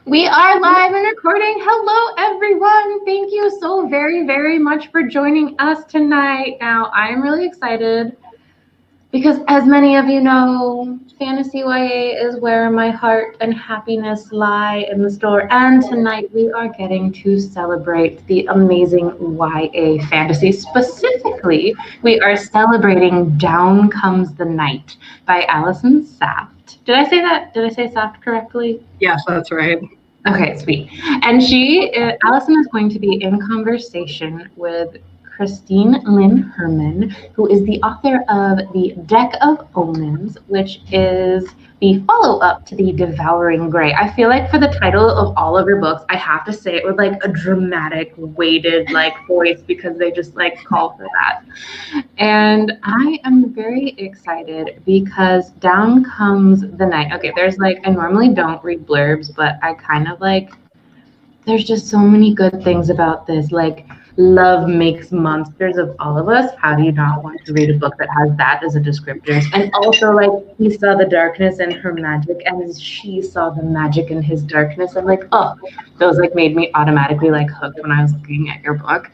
We are live and recording. Hello, everyone. Thank you so very, very much for joining us tonight. Now, I'm really excited because, as many of you know, Fantasy YA is where my heart and happiness lie in the store. And tonight we are getting to celebrate the amazing YA fantasy. Specifically, we are celebrating Down Comes the Night by Allison Saft. Did I say that? Did I say Saft correctly? Yes, that's right. Okay, sweet. And Allison is going to be in conversation with Christine Lynn Herman, who is the author of The Deck of Omens, which is the follow-up to The Devouring Grey. I feel like for the title of all of her books, I have to say it with like a dramatic, weighted voice because they just call for that. And I am very excited because Down Comes the Night. Okay, there's I normally don't read blurbs, but I kind of there's just so many good things about this. Love makes monsters of all of us. How do you not want to read a book that has that as a descriptor? And also, he saw the darkness in her magic, and she saw the magic in his darkness. And those made me automatically hooked when I was looking at your book.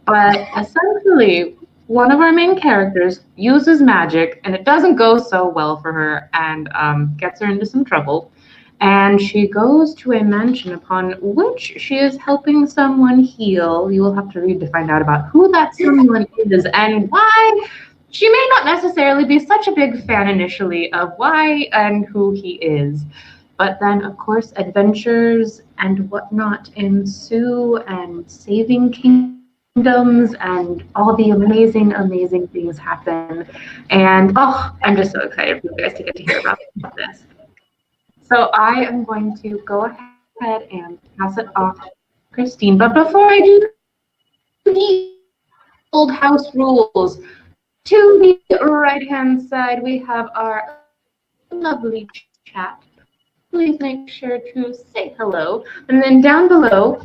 But essentially, one of our main characters uses magic, and it doesn't go so well for her, and gets her into some trouble. And she goes to a mansion upon which she is helping someone heal. You will have to read to find out about who that someone is and why. She may not necessarily be such a big fan initially of why and who he is. But then, of course, adventures and whatnot ensue, and saving kingdoms and all the amazing, amazing things happen. And, I'm just so excited for you guys to get to hear about this. So I am going to go ahead and pass it off to Christine. But before I do, the old house rules. To the right-hand side, we have our lovely chat. Please make sure to say hello. And then down below,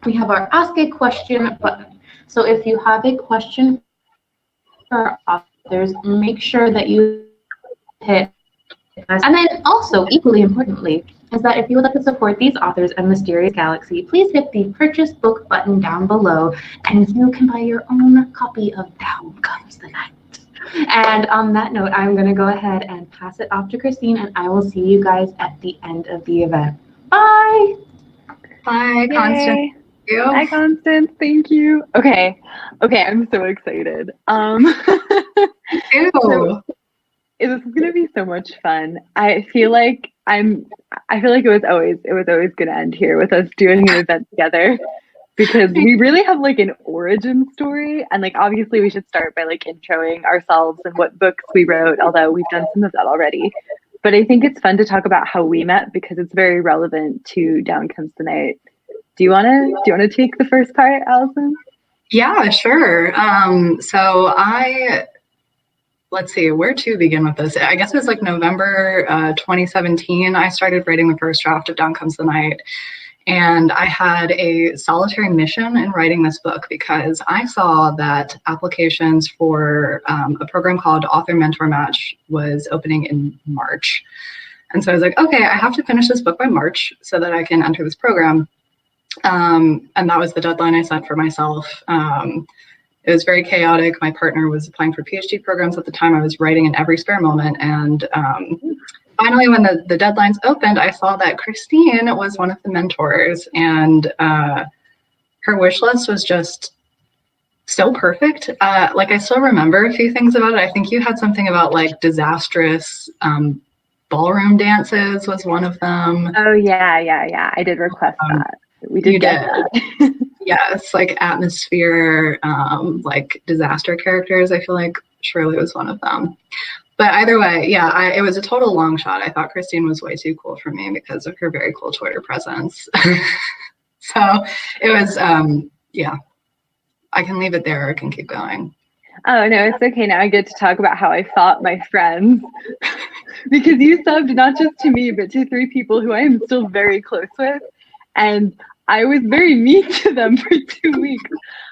we have our Ask a Question button. So if you have a question for our authors, make sure that you hit. And then also, equally importantly, is that if you would like to support these authors and Mysterious Galaxy, please hit the Purchase Book button down below, and you can buy your own copy of Down Comes the Night. And on that note, I'm going to go ahead and pass it off to Christine, and I will see you guys at the end of the event. Bye! Hi, Constance. Hi, Constance. Thank you. Okay, I'm so excited. This is gonna be so much fun. I feel like it was always gonna end here with us doing an event together, because we really have an origin story, and obviously we should start by introing ourselves and what books we wrote, although we've done some of that already. But I think it's fun to talk about how we met because it's very relevant to Down Comes the Night. Do you wanna take the first part, Allison? Yeah, sure. Let's see, where to begin with this? I guess it was November 2017. I started writing the first draft of Down Comes the Night. And I had a solitary mission in writing this book because I saw that applications for a program called Author Mentor Match was opening in March. And so I was like, okay, I have to finish this book by March so that I can enter this program. And that was the deadline I set for myself. It was very chaotic. My partner was applying for PhD programs at the time. I was writing in every spare moment. And finally, when the deadlines opened, I saw that Christine was one of the mentors. And her wish list was just so perfect. I still remember a few things about it. I think you had something about disastrous ballroom dances was one of them. Oh, yeah. I did request that. We did get that. Yes, atmosphere, disaster characters. I feel like Shirley was one of them. But either way, yeah, it was a total long shot. I thought Christine was way too cool for me because of her very cool Twitter presence. So it was, yeah, I can leave it there or I can keep going. Oh, no, it's okay. Now I get to talk about how I fought my friends because you subbed not just to me, but to 3 people who I am still very close with. And I was very mean to them for 2 weeks.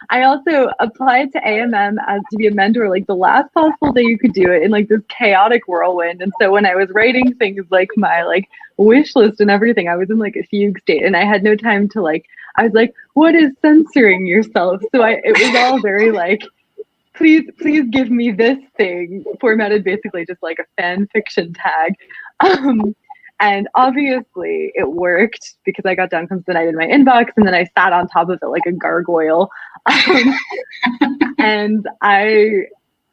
I also applied to AMM as to be a mentor, like the last possible day you could do it in like this chaotic whirlwind. And so when I was writing things like my like wish list and everything, I was in like a fugue state and I had no time to like, I was like, what is censoring yourself? So it was all very like, please give me this thing, formatted basically just like a fan fiction tag. And obviously it worked because I got Down Comes the Night in my inbox and then I sat on top of it like a gargoyle. And I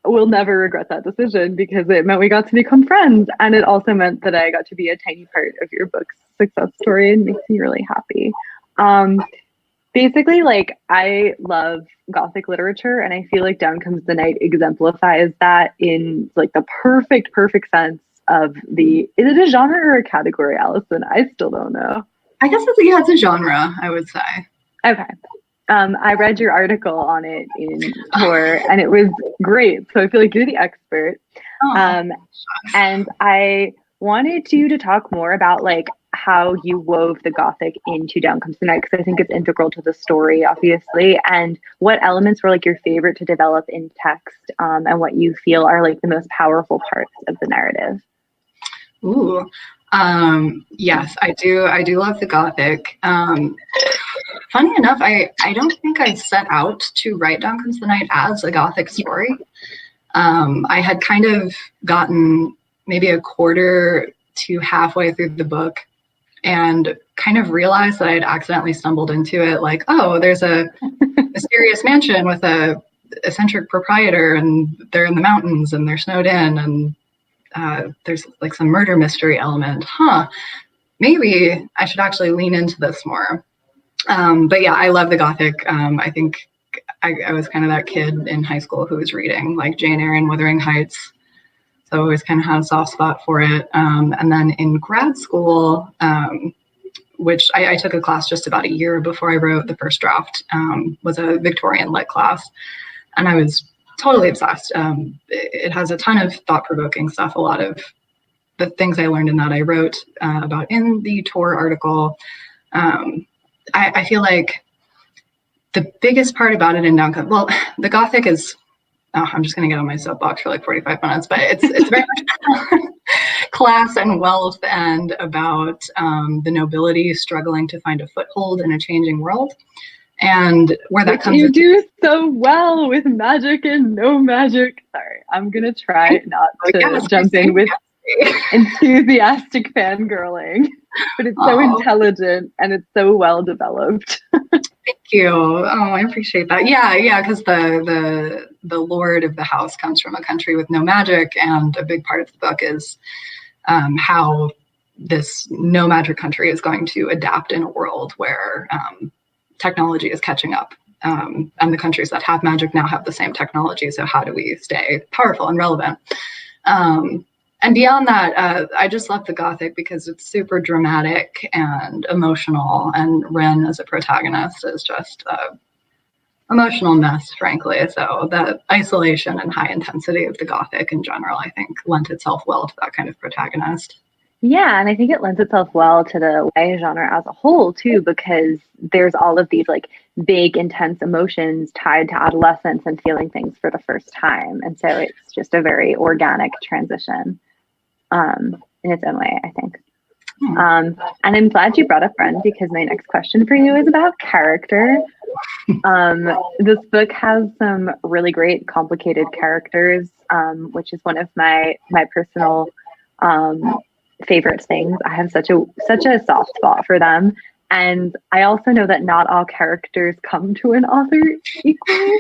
will never regret that decision because it meant we got to become friends. And it also meant that I got to be a tiny part of your book's success story and makes me really happy. Basically, like, I love Gothic literature, and I feel like Down Comes the Night exemplifies that in like the perfect sense of is it a genre or a category, Allison? I still don't know. I guess it's a genre, I would say. Okay. I read your article on it in Tor, and it was great. So I feel like you're the expert. And I wanted you to talk more about like how you wove the Gothic into Down Comes the Night, because I think it's integral to the story, obviously, and what elements were like your favorite to develop in text, and what you feel are like the most powerful parts of the narrative. Ooh, yes, I do love the Gothic. Funny enough, I don't think I set out to write Down Comes the Night as a Gothic story. I had kind of gotten maybe a quarter to halfway through the book and kind of realized that I had accidentally stumbled into it. Like, oh, there's a mysterious mansion with a eccentric proprietor and they're in the mountains and they're snowed in and there's like some murder mystery element. Maybe I should actually lean into this more. But yeah, I love the Gothic. I think I was kind of that kid in high school who was reading like Jane Eyre and Wuthering Heights. So I always kind of had a soft spot for it. And then in grad school, which I took a class just about a year before I wrote the first draft, was a Victorian lit class. And I was totally obsessed. It has a ton of thought-provoking stuff. A lot of the things I learned in that I wrote about in the Tor article. I feel like the biggest part about it in the Gothic is, I'm just going to get on my soapbox for like 45 minutes, but it's very much class and wealth and about the nobility struggling to find a foothold in a changing world. And where that comes you do so well with magic and no magic. Sorry, I'm going to try not to jump in with enthusiastic fangirling, but it's so intelligent and it's so well developed. Thank you. Oh, I appreciate that. Yeah, because the lord of the house comes from a country with no magic, and a big part of the book is how this no magic country is going to adapt in a world where technology is catching up. And the countries that have magic now have the same technology. So how do we stay powerful and relevant? And beyond that, I just love the Gothic because it's super dramatic and emotional, and Ren as a protagonist is just an emotional mess, frankly. So the isolation and high intensity of the Gothic in general, I think, lent itself well to that kind of protagonist. Yeah, and I think it lends itself well to the YA genre as a whole, too, because there's all of these like big, intense emotions tied to adolescence and feeling things for the first time. And so it's just a very organic transition in its own way, I think. And I'm glad you brought up Ren, because my next question for you is about character. This book has some really great complicated characters, which is one of my personal favorite things. I have such a soft spot for them. And I also know that not all characters come to an author equally.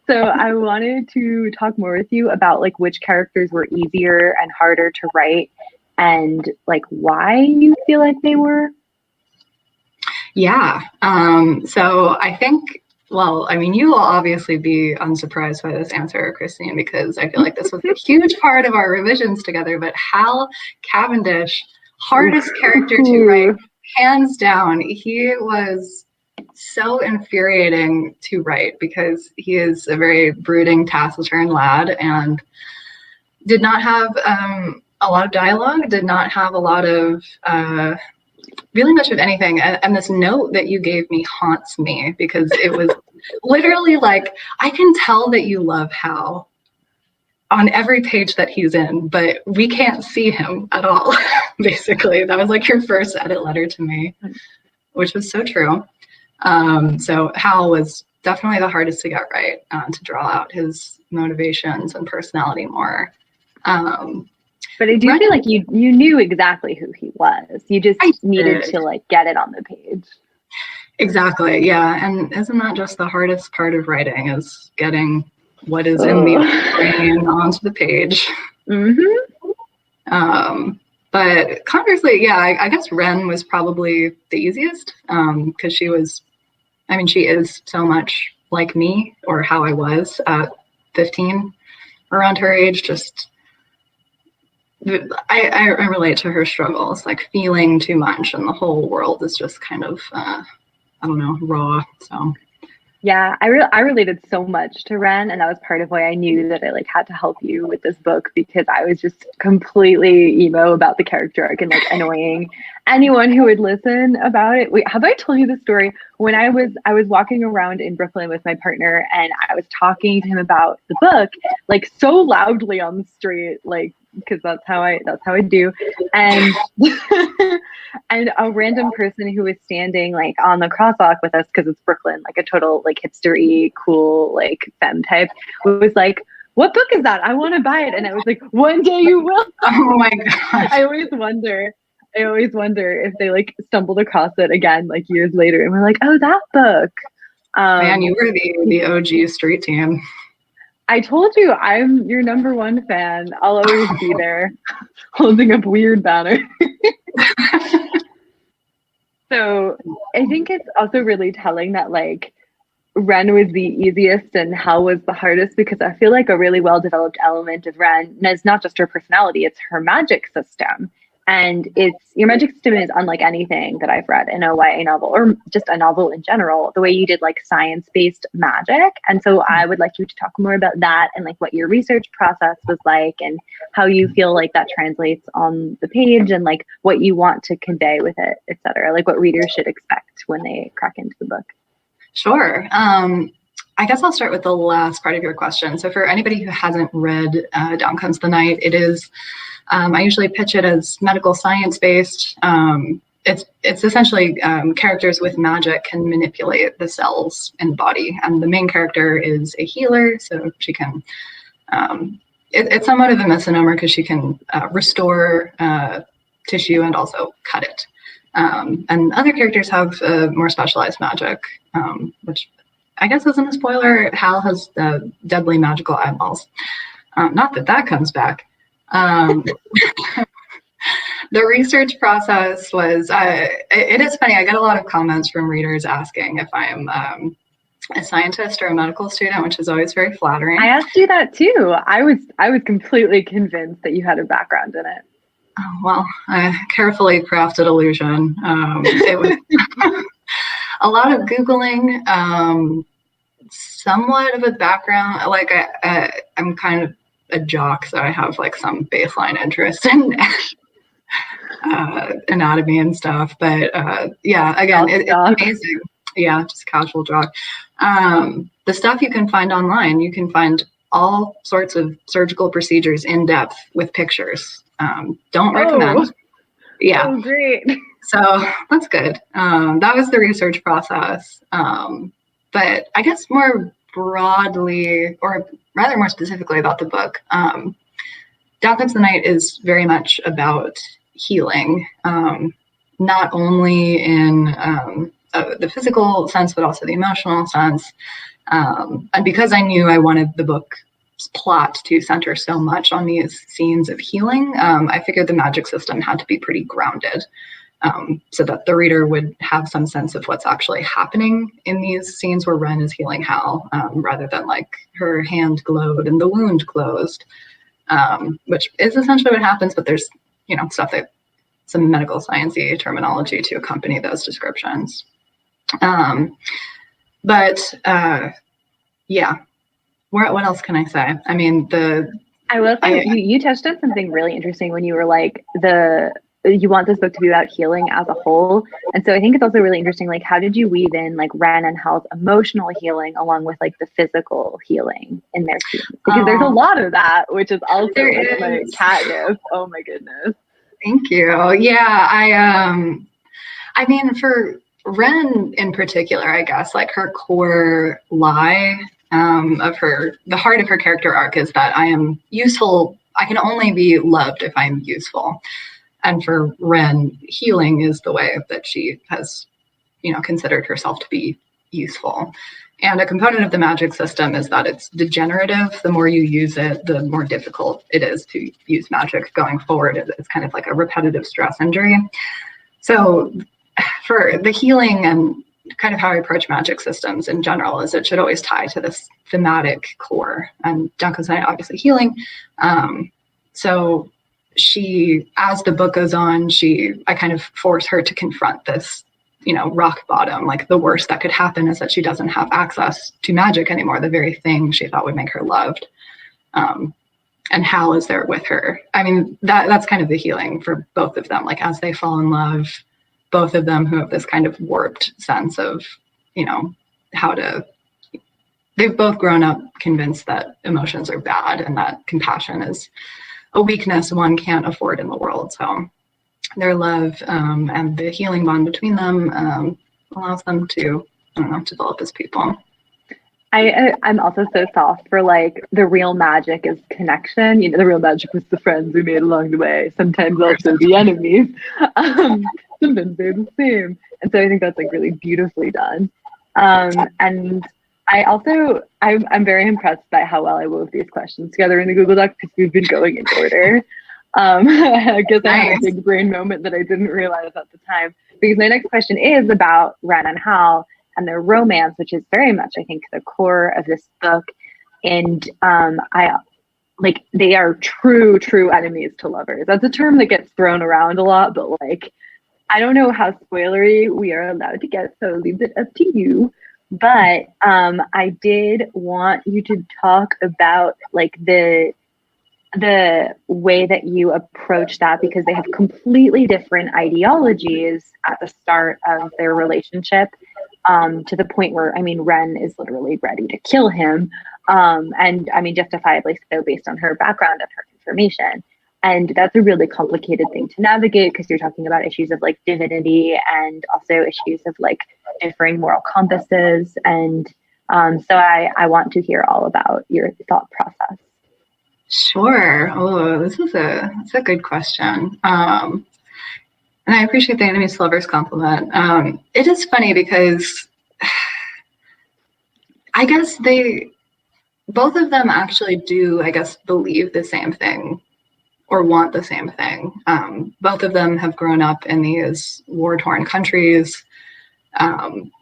So I wanted to talk more with you about like which characters were easier and harder to write, and like why you feel like they were. Yeah. So I think, well, I mean, you will obviously be unsurprised by this answer, Christine, because I feel like this was a huge part of our revisions together. But Hal Cavendish, hardest character to write, hands down. He was so infuriating to write because he is a very brooding, taciturn lad and did not have a lot of dialogue, did not have a lot of really much of anything. And this note that you gave me haunts me because it was literally like, I can tell that you love Hal on every page that he's in, but we can't see him at all, basically. That was like your first edit letter to me, which was so true. So Hal was definitely the hardest to get right, to draw out his motivations and personality more. But I do feel like you knew exactly who he was. You just needed to like get it on the page. Exactly, yeah. And isn't that just the hardest part of writing, is getting what is in the brain onto the page? But conversely, yeah, I guess Ren was probably the easiest, because she is so much like me, or how I was at 15, around her age. Just I relate to her struggles, like feeling too much, and the whole world is just kind of I don't know, raw. So yeah, I related so much to Ren, and that was part of why I knew that I like had to help you with this book, because I was just completely emo about the character arc and like annoying anyone who would listen about it. Wait, have I told you the story? When I was walking around in Brooklyn with my partner, and I was talking to him about the book, like so loudly on the street, like, because that's how I do, and and a random person who was standing like on the crosswalk with us, because it's Brooklyn, like a total like hipstery cool like femme type, was like, "What book is that? I want to buy it." And I was like, "One day you will." Oh my god! I always wonder if they like stumbled across it again like years later, and we're like, "Oh, that book." Man, you were the OG street team. I told you I'm your number one fan. I'll always be there, holding up weird banners. So I think it's also really telling that like Ren was the easiest and Hal was the hardest, because I feel like a really well-developed element of Ren is not just her personality, it's her magic system. And your magic system is unlike anything that I've read in a YA novel, or just a novel in general, the way you did like science-based magic. And so I would like you to talk more about that, and like what your research process was like, and how you feel like that translates on the page, and like what you want to convey with it, etc. Like what readers should expect when they crack into the book. Sure. I guess I'll start with the last part of your question. So for anybody who hasn't read Down Comes the Night, it is, I usually pitch it as medical science based. It's essentially characters with magic can manipulate the cells in the body, and the main character is a healer, so she can. It's somewhat of a misnomer because she can restore tissue and also cut it. And other characters have more specialized magic, which I guess isn't a spoiler. Hal has deadly magical eyeballs. Not that comes back. The research process was, it is funny, I get a lot of comments from readers asking if I am a scientist or a medical student, which is always very flattering. I asked you that too. I was completely convinced that you had a background in it. Oh, well, a carefully crafted illusion. It was a lot of Googling, somewhat of a background. Like I'm kind of a jock, so I have like some baseline interest in anatomy and stuff. But yeah, again, it's amazing. Yeah, just casual jock. The stuff you can find online, you can find all sorts of surgical procedures in depth with pictures. Don't recommend. Yeah. Oh, great. So that's good. That was the research process. But I guess more broadly, or rather more specifically about the book, Down Comes the Night is very much about healing, not only in the physical sense, but also the emotional sense. And because I knew I wanted the book's plot to center so much on these scenes of healing, I figured the magic system had to be pretty grounded, so that the reader would have some sense of what's actually happening in these scenes where Ren is healing Hal, rather than like her hand glowed and the wound closed, which is essentially what happens, but there's, stuff that some medical sciencey terminology to accompany those descriptions. Yeah, what else can I say? I mean, I will say you touched on something really interesting when you were like, the you want this book to be about healing as a whole. And so I think it's also really interesting, like, how did you weave in like Ren and Hal's emotional healing along with like the physical healing in their scenes? Because there's a lot of that, which is also like my catnip. Oh my goodness. Thank you. Yeah, I mean, for Ren in particular, I guess, like her core lie of the heart of her character arc is that I am useful. I can only be loved if I'm useful. And for Ren, healing is the way that she has, considered herself to be useful. And a component of the magic system is that it's degenerative. The more you use it, the more difficult it is to use magic going forward. It's kind of like a repetitive stress injury. So for the healing and kind of how I approach magic systems in general is it should always tie to this thematic core. And Duncan's obviously healing. So she, as the book goes on, I kind of force her to confront this, rock bottom. Like the worst that could happen is that she doesn't have access to magic anymore, the very thing she thought would make her loved. And Hal is there with her. I mean, that's kind of the healing for both of them. Like as they fall in love, both of them who have this kind of warped sense of, they've both grown up convinced that emotions are bad and that compassion is a weakness one can't afford in the world. So their love and the healing bond between them allows them to, develop as people. I'm also so soft for like the real magic is connection. The real magic was the friends we made along the way. Sometimes also the enemies. Sometimes they're the same. And so I think that's like really beautifully done. And I also, I'm very impressed by how well I wove these questions together in the Google Doc because we've been going in order. I guess I had a big brain moment that I didn't realize at the time. Because my next question is about Ren and Hal and their romance, which is very much, I think, the core of this book. And they are true enemies to lovers. That's a term that gets thrown around a lot, but like, I don't know how spoilery we are allowed to get, so I'll leave it up to you. But I did want you to talk about like the way that you approach that, because they have completely different ideologies at the start of their relationship, to the point where, Ren is literally ready to kill him. And justifiably so based on her background and her information. And that's a really complicated thing to navigate because you're talking about issues of like divinity and also issues of like differing moral compasses. And so I want to hear all about your thought process. Sure. Oh, that's a good question. And I appreciate the enemies to lovers compliment. It is funny because I guess both of them actually do, believe the same thing or want the same thing. Both of them have grown up in these war-torn countries,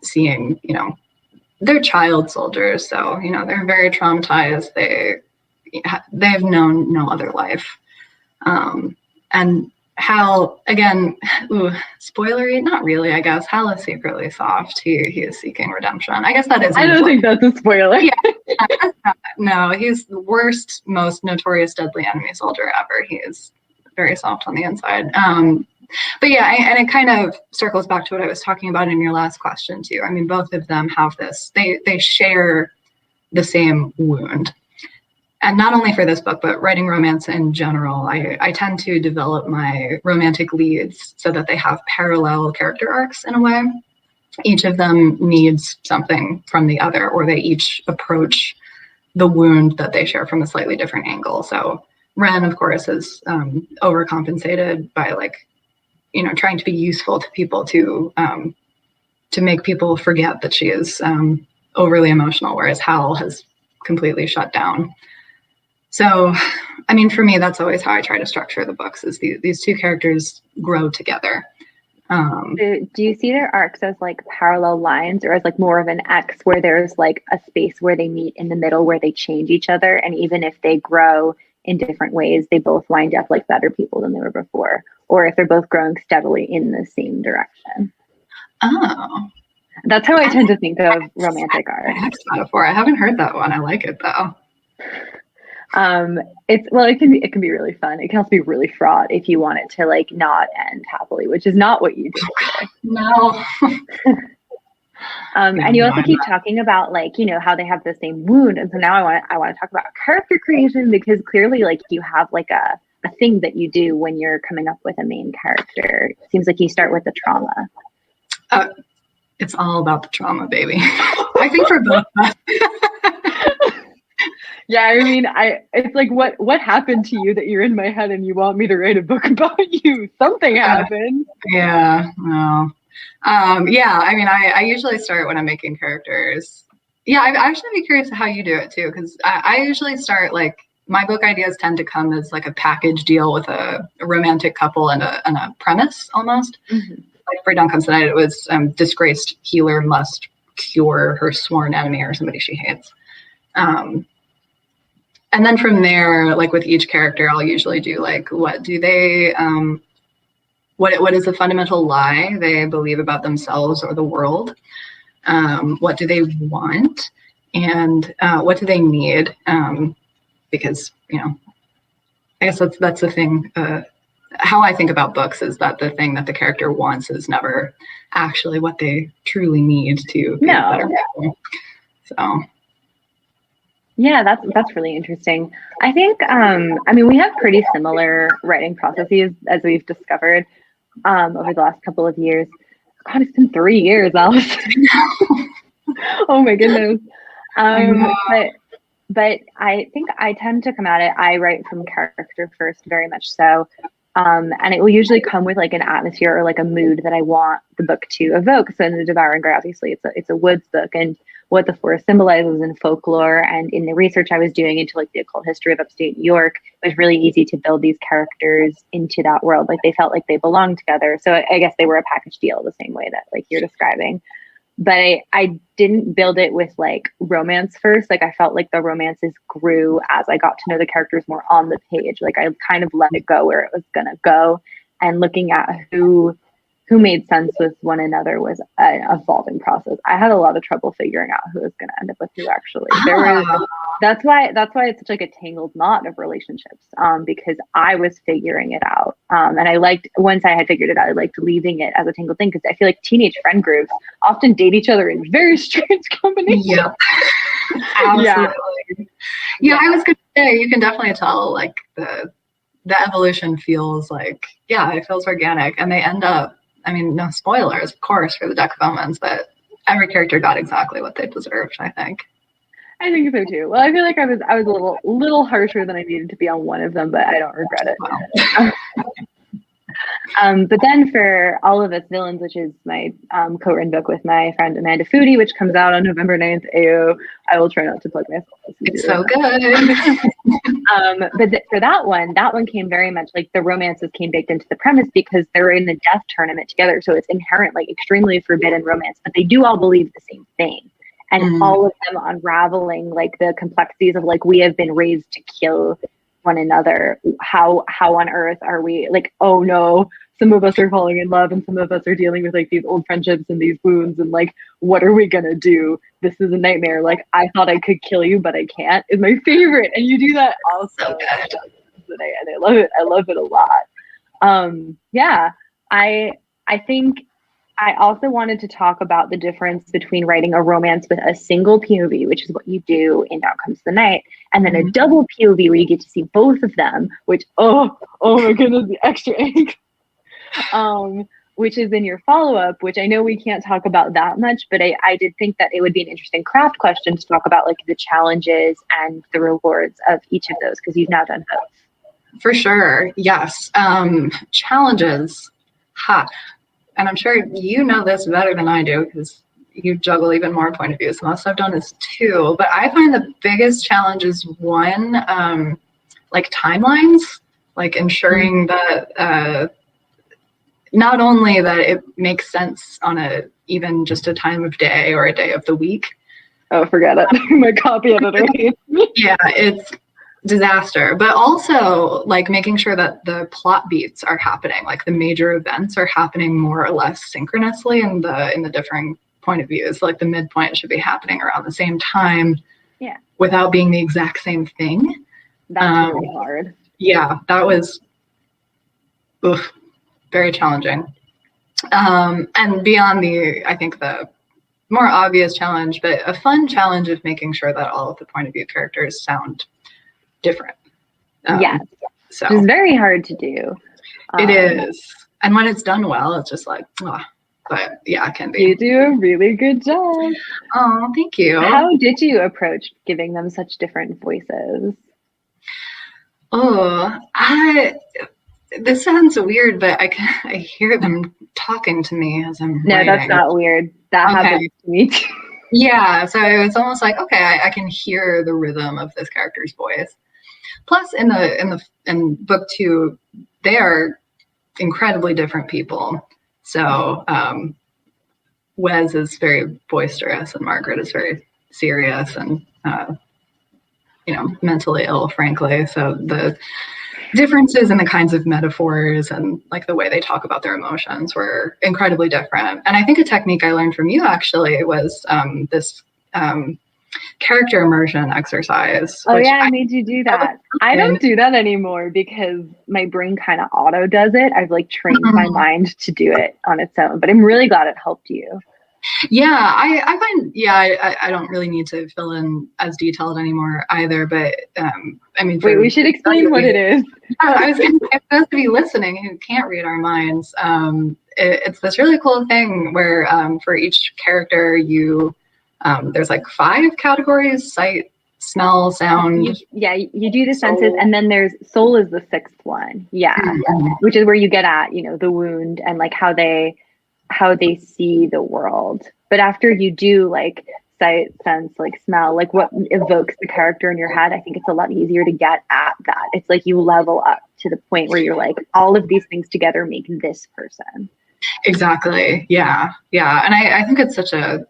seeing, they're child soldiers. So, they're very traumatized. They've known no other life. And Hal, again, spoilery, not really, I guess. Hal is secretly soft. He is seeking redemption. I guess that is. I don't think that's a spoiler. Yeah, no, he's the worst, most notorious deadly enemy soldier ever. He is very soft on the inside. But yeah, and it kind of circles back to what I was talking about in your last question too. Both of them have this, they share the same wound. And not only for this book, but writing romance in general, I tend to develop my romantic leads so that they have parallel character arcs in a way. Each of them needs something from the other, or they each approach the wound that they share from a slightly different angle. So Ren, of course, is overcompensated by trying to be useful to people to make people forget that she is overly emotional, whereas Hal has completely shut down. So, for me, that's always how I try to structure the books, is these two characters grow together. Do you see their arcs as like parallel lines, or as like more of an X where there's like a space where they meet in the middle where they change each other, and even if they grow in different ways, they both wind up like better people than they were before, or if they're both growing steadily in the same direction? Oh. That's how I tend to think of romantic art. Metaphor. I haven't heard that one. I like it though. It can be really fun. It can also be really fraught if you want it to like not end happily, which is not what you did today. No. And you also keep talking about like, you know, how they have the same wound. And so now I want to talk about character creation, because clearly like you have like a thing that you do when you're coming up with a main character. It seems like you start with the trauma. It's all about the trauma, baby. I think for both of us. Yeah, I mean, it's like what happened to you that you're in my head and you want me to write a book about you? Something happened. Yeah, no. Yeah, I mean, I usually start when I'm making characters. Yeah, I'd actually be curious how you do it too, because I usually start like, my book ideas tend to come as like a package deal with a romantic couple and a premise almost. Mm-hmm. Like for Duncan's Night, it was disgraced healer must cure her sworn enemy or somebody she hates. And then from there, like with each character, I'll usually do like, what do they, what is the fundamental lie they believe about themselves or the world? What do they want? And what do they need? Because, you know, I guess that's the thing. How I think about books is that the thing that the character wants is never actually what they truly need to be a better person. So. Yeah, that's really interesting. I think, I mean, we have pretty similar writing processes as we've discovered over the last couple of years. God, it's been 3 years, Alice. Oh my goodness. But I think I tend to come at it, I write from character first, very much so. And it will usually come with like an atmosphere or like a mood that I want the book to evoke. So in The Devouring Grey, obviously it's a woods book, and what the forest symbolizes in folklore and in the research I was doing into like the occult history of upstate New York, it was really easy to build these characters into that world. Like they felt like they belonged together. So I guess they were a package deal the same way that like you're describing. But I didn't build it with like romance first. Like I felt like the romances grew as I got to know the characters more on the page. Like I kind of let it go where it was gonna go, and looking at who made sense with one another was an evolving process. I had a lot of trouble figuring out who was going to end up with who actually. That's why it's such like a tangled knot of relationships, because I was figuring it out. And I liked, once I had figured it out, I liked leaving it as a tangled thing, because I feel like teenage friend groups often date each other in very strange combinations. Yeah. Absolutely. Yeah, I was going to say, you can definitely tell like the evolution feels like, it feels organic, and they end up, I mean, no spoilers, of course, for the Deck of Omens, but every character got exactly what they deserved, I think. I think so too. Well, I feel like I was a little harsher than I needed to be on one of them, but I don't regret it. Wow. But then for All of Us Villains, which is my co-written book with my friend Amanda Foodie, which comes out on November 9th, AO, I will try not to plug myself. It's so good. But for that one came very much like the romances came baked into the premise, because they're in a death tournament together. So it's inherent, like extremely forbidden romance, but they do all believe the same thing. And all of them unraveling like the complexities of like, we have been raised to kill one another. How on earth are we, like, oh no, some of us are falling in love and some of us are dealing with like these old friendships and these wounds, and like, what are we gonna do? This is a nightmare. Like, I thought I could kill you, but I can't, is my favorite. And you do that also. And I love it. I love it a lot. I think I also wanted to talk about the difference between writing a romance with a single POV, which is what you do in Out Comes the Night, and then a double POV where you get to see both of them, which, oh my goodness, the extra ink, which is in your follow-up, which I know we can't talk about that much, but I did think that it would be an interesting craft question to talk about like the challenges and the rewards of each of those, because you've now done both. For sure, yes. Challenges, and I'm sure you know this better than I do, because you juggle even more point of views. Most I've done is 2, but I find the biggest challenge is 1, like timelines, like ensuring that not only that it makes sense on even just a time of day or a day of the week. Oh, forget it. My copy editor hates me. Yeah, it's disaster, but also like making sure that the plot beats are happening, like the major events are happening more or less synchronously in the differing point of views. Like the midpoint should be happening around the same time, without being the exact same thing. That's really hard. Yeah, that was very challenging. And beyond I think the more obvious challenge, but a fun challenge of making sure that all of the point of view characters sound different. Yes. So it's very hard to do. It is. And when it's done well, it's just like, but yeah, it can be. You do a really good job. Oh, thank you. How did you approach giving them such different voices? This sounds weird, but I hear them talking to me as I'm No, writing. That's not weird. That happens to me too. Yeah, so it's almost like, okay, I can hear the rhythm of this character's voice. Plus, in book 2, they are incredibly different people. So Wes is very boisterous, and Margaret is very serious and mentally ill, frankly. So the differences in the kinds of metaphors and like the way they talk about their emotions were incredibly different. And I think a technique I learned from you actually was this character immersion exercise. Oh yeah, I made you do that. I don't do that anymore because my brain kind of auto does it. I've like trained my mind to do it on its own, but I'm really glad it helped you. Yeah, I find, I don't really need to fill in as detailed anymore either, but I mean, wait, we should explain what it is. I was going to say, for those of you listening who can't read our minds, it's this really cool thing where for each character there's like 5 categories: sight, smell, sound. You do the senses, and then there's soul is the 6th one. Yeah, which is where you get at, the wound and like how they see the world. But after you do like sight, sense, like smell, like what evokes the character in your head, I think it's a lot easier to get at that. It's like you level up to the point where you're like, all of these things together make this person. Exactly. Yeah. And I think it's such a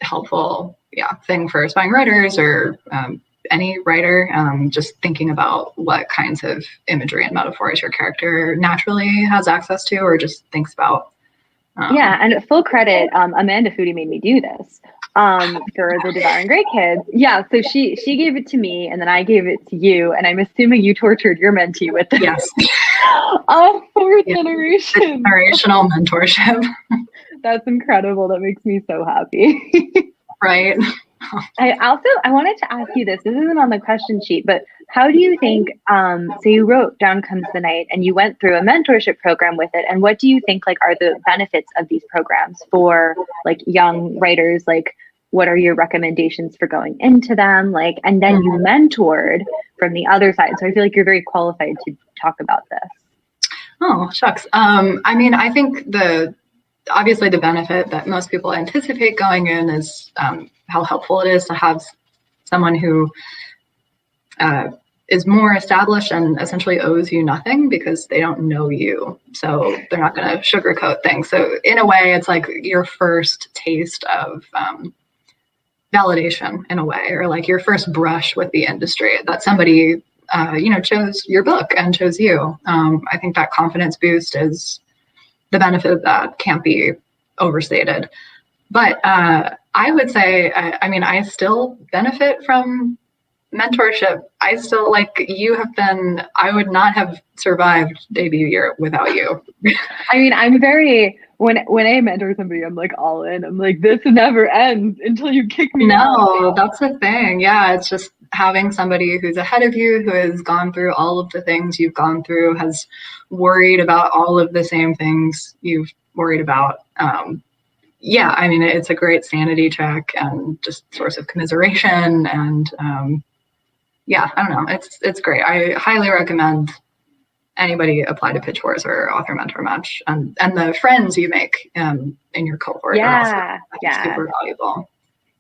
helpful thing for aspiring writers or any writer, just thinking about what kinds of imagery and metaphors your character naturally has access to or just thinks about. And full credit, Amanda Foodie made me do this for the Devouring Great Kids. Yeah, so she gave it to me, and then I gave it to you, and I'm assuming you tortured your mentee with it. Yes. Fourth generation. Generational mentorship. That's incredible. That makes me so happy. Right. I wanted to ask you this. This isn't on the question sheet, but how do you think, so you wrote Down Comes the Night and you went through a mentorship program with it. And what do you think like are the benefits of these programs for like young writers? Like, what are your recommendations for going into them? Like, and then you mentored from the other side. So I feel like you're very qualified to talk about this. Oh, shucks. I mean, I think obviously the benefit that most people anticipate going in is how helpful it is to have someone who is more established and essentially owes you nothing because they don't know you. So they're not going to sugarcoat things. So in a way, it's like your first taste of validation in a way, or like your first brush with the industry that somebody, chose your book and chose you. I think that confidence boost is the benefit of that can't be overstated. But I would say, I still benefit from mentorship. I still, like you have been, I would not have survived debut year without you. I mean, I'm very, when I mentor somebody, I'm like all in. I'm like, this never ends until you kick me out. No, that's the thing. Yeah, it's just having somebody who's ahead of you, who has gone through all of the things you've gone through, has worried about all of the same things you've worried about. It's a great sanity check and just source of commiseration. And I don't know. It's great. I highly recommend anybody apply to Pitch Wars or Author Mentor Match, and the friends you make in your cohort are also super valuable.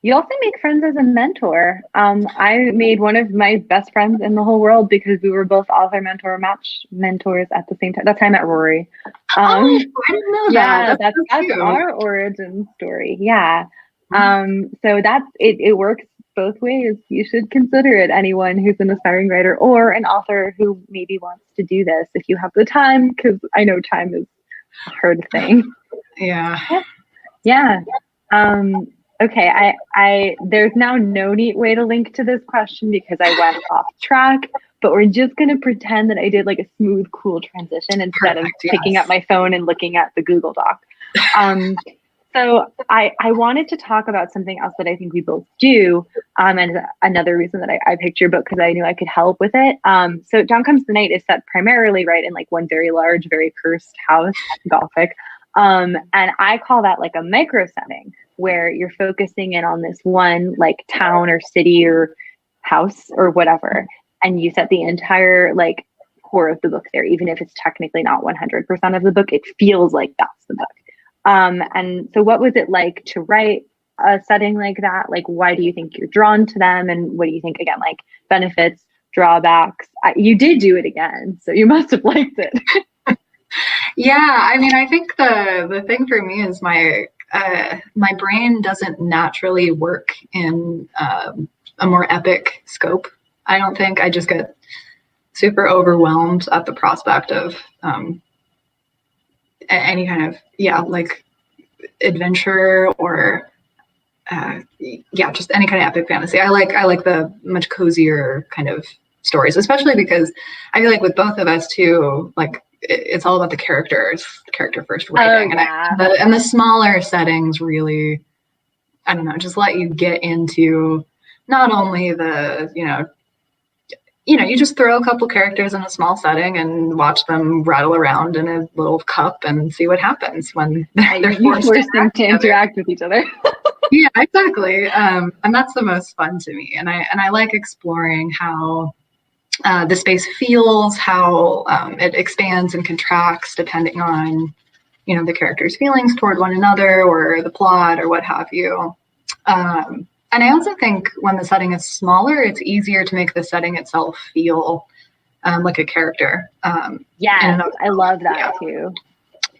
You also make friends as a mentor. I made one of my best friends in the whole world because we were both Author Mentor Match mentors at the same time. That's how I met Rory. I didn't know that. That's our origin story. Yeah. So that's it works both ways. You should consider it, anyone who's an aspiring writer or an author who maybe wants to do this if you have the time, because I know time is a hard thing. Yeah. Okay, I there's now no neat way to link to this question because I went off track, but we're just going to pretend that I did like a smooth, cool transition instead of picking up my phone and looking at the Google Doc. So I wanted to talk about something else that I think we both do, and another reason that I picked your book, because I knew I could help with it. So Dawn Comes the Night is set primarily, right, in like one very large, very cursed house, Gothic. And I call that like a micro setting, where you're focusing in on this one like town or city or house or whatever, and you set the entire like core of the book there, even if it's technically not 100% of the book. It feels like that's the book. And so what was it like to write a setting like that? Like, why do you think you're drawn to them? And what do you think, again, like benefits, drawbacks? You did do it again, so you must have liked it. Yeah, I mean, I think the thing for me is my brain doesn't naturally work in a more epic scope. I don't think. I just get super overwhelmed at the prospect of any kind of like adventure or just any kind of epic fantasy. I like the much cozier kind of stories, especially because I feel like with both of us too, like it's all about the character first writing. And the smaller settings really, I don't know, just let you get into not only the you just throw a couple characters in a small setting and watch them rattle around in a little cup and see what happens when they're forced to interact with each other. Yeah, exactly. And that's the most fun to me. And I like exploring how the space feels, how it expands and contracts depending on, the characters' feelings toward one another or the plot or what have you. And I also think when the setting is smaller, it's easier to make the setting itself feel like a character. Yeah, I love that too.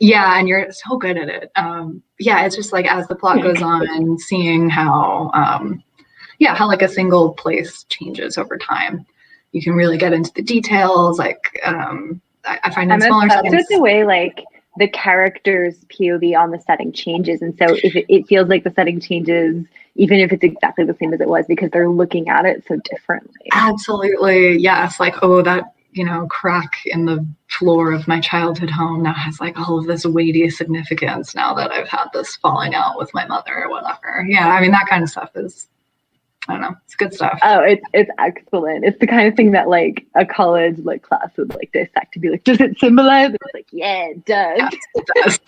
Yeah, and you're so good at it. It's just like as the plot goes on, seeing how like a single place changes over time. You can really get into the details. Like I find in smaller settings, with the way like the character's POV on the setting changes, and so if it feels like the setting changes, even if it's exactly the same as it was, because they're looking at it so differently. Absolutely, yes. Like, oh, that crack in the floor of my childhood home now has like all of this weighty significance now that I've had this falling out with my mother or whatever. Yeah, I mean that kind of stuff is, I don't know, it's good stuff. Oh, it's excellent. It's the kind of thing that like a college like class would like dissect to be like, does it symbolize? It's like, yeah, it does. Yes, it does.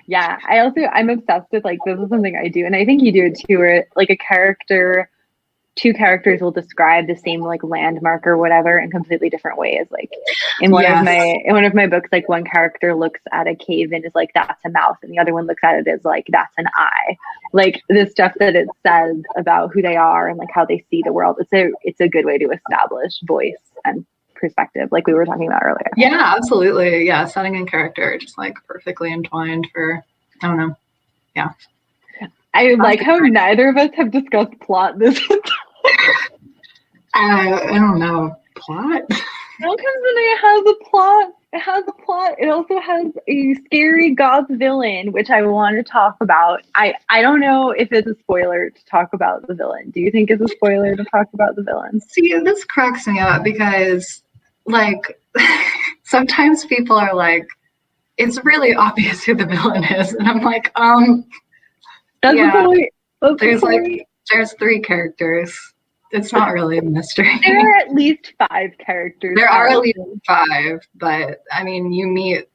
Yeah, I'm obsessed with like, this is something I do, and I think you do it too, where like two characters will describe the same like landmark or whatever in completely different ways. Like in one of my books, like one character looks at a cave and is like, that's a mouth, and the other one looks at it as like, that's an eye. Like the stuff that it says about who they are and like how they see the world. It's a good way to establish voice and perspective, like we were talking about earlier. Yeah, absolutely. Yeah, setting and character just like perfectly entwined for, I don't know. Yeah. I like how neither of us have discussed plot this time. I don't know. Plot? Dawn Comes the Night has a plot. It has a plot. It also has a scary goth villain, which I want to talk about. I don't know if it's a spoiler to talk about the villain. Do you think it's a spoiler to talk about the villain? See, this cracks me up because, like, sometimes people are like, it's really obvious who the villain is. And I'm like, That's the point. There's 3 characters. It's not really a mystery. There are at least 5 characters. There are at least 5, but I mean, you meet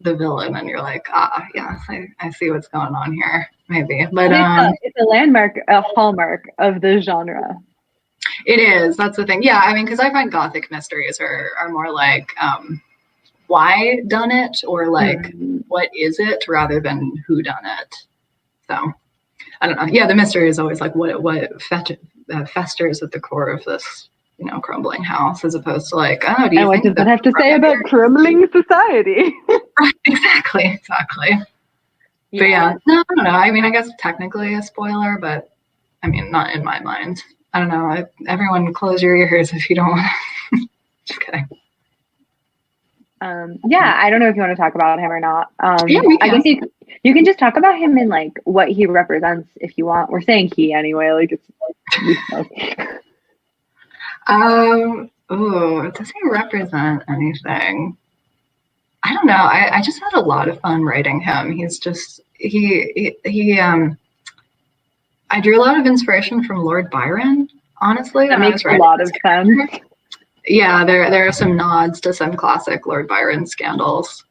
the villain and you're like, yes, I see what's going on here, maybe. But it's a hallmark of the genre. It is. That's the thing. Yeah, I mean, because I find Gothic mysteries are more like why done it, or like what is it, rather than who done it. So I don't know. Yeah, the mystery is always like what festers at the core of this, crumbling house, as opposed to like, oh, do you think what does that have to say about crumbling society? Right, exactly. Yeah. But yeah, no, I don't know. I mean, I guess technically a spoiler, but I mean, not in my mind. I don't know. Everyone close your ears if you don't want to. Just kidding. I don't know if you want to talk about him or not. Yeah, we can. I guess you can just talk about him and like what he represents if you want. We're saying he anyway, like it's Does he represent anything? I don't know. I just had a lot of fun writing him. He's just I drew a lot of inspiration from Lord Byron, honestly. That makes a lot of sense. Yeah, there are some nods to some classic Lord Byron scandals.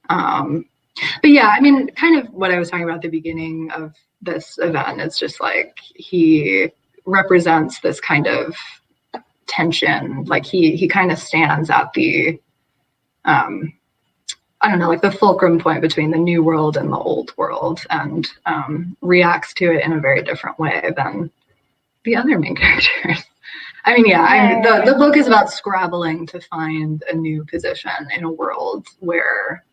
But yeah, I mean, kind of what I was talking about at the beginning of this event is just like he represents this kind of tension. Like he kind of stands at the I don't know, like the fulcrum point between the new world and the old world, and reacts to it in a very different way than the other main characters. I mean, yeah, the book is about scrabbling to find a new position in a world where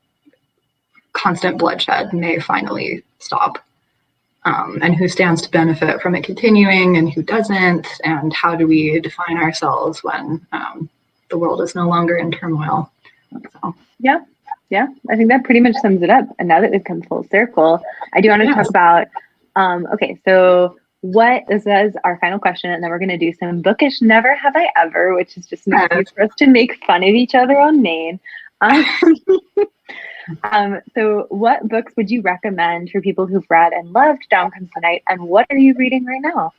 constant bloodshed may finally stop, and who stands to benefit from it continuing and who doesn't, and how do we define ourselves when the world is no longer in turmoil. So. Yeah, I think that pretty much sums it up. And now that we've come full circle, I do want to talk about, okay, so this is our final question, and then we're going to do some bookish never have I ever, which is just an excuse for us to make fun of each other on Maine. So what books would you recommend for people who've read and loved Down Comes the Night, and what are you reading right now?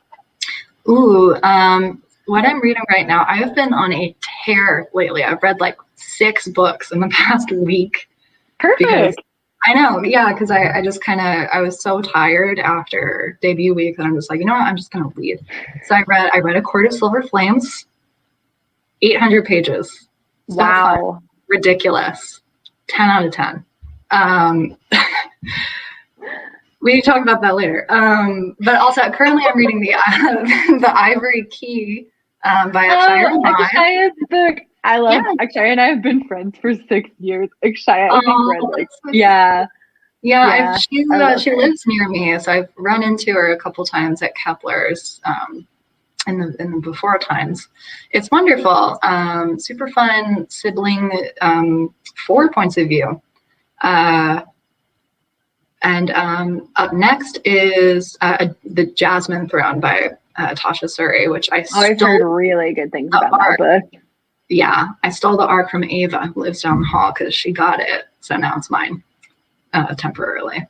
What I'm reading right now, I have been on a tear lately. I've read like 6 books in the past week. Perfect. I know, yeah, because I just I was so tired after debut week that I'm just like, you know what, I'm just gonna read. So I read A Court of Silver Flames, 800 pages. So wow. Fun. Ridiculous. 10 out of 10. We can talk about that later. But also currently I'm reading the Ivory Key by Akshaya's book. I love Akshaya, and I have been friends for 6 years. Akshaya, I think read she lives near me, so I've run into her a couple times at Kepler's in the before times. It's wonderful, super fun sibling 4 points of view. And up next is The Jasmine Throne by Tasha Suri, which I've heard really good things about that book. Yeah, I stole the arc from Ava, who lives down the hall, because she got it. So now it's mine, temporarily.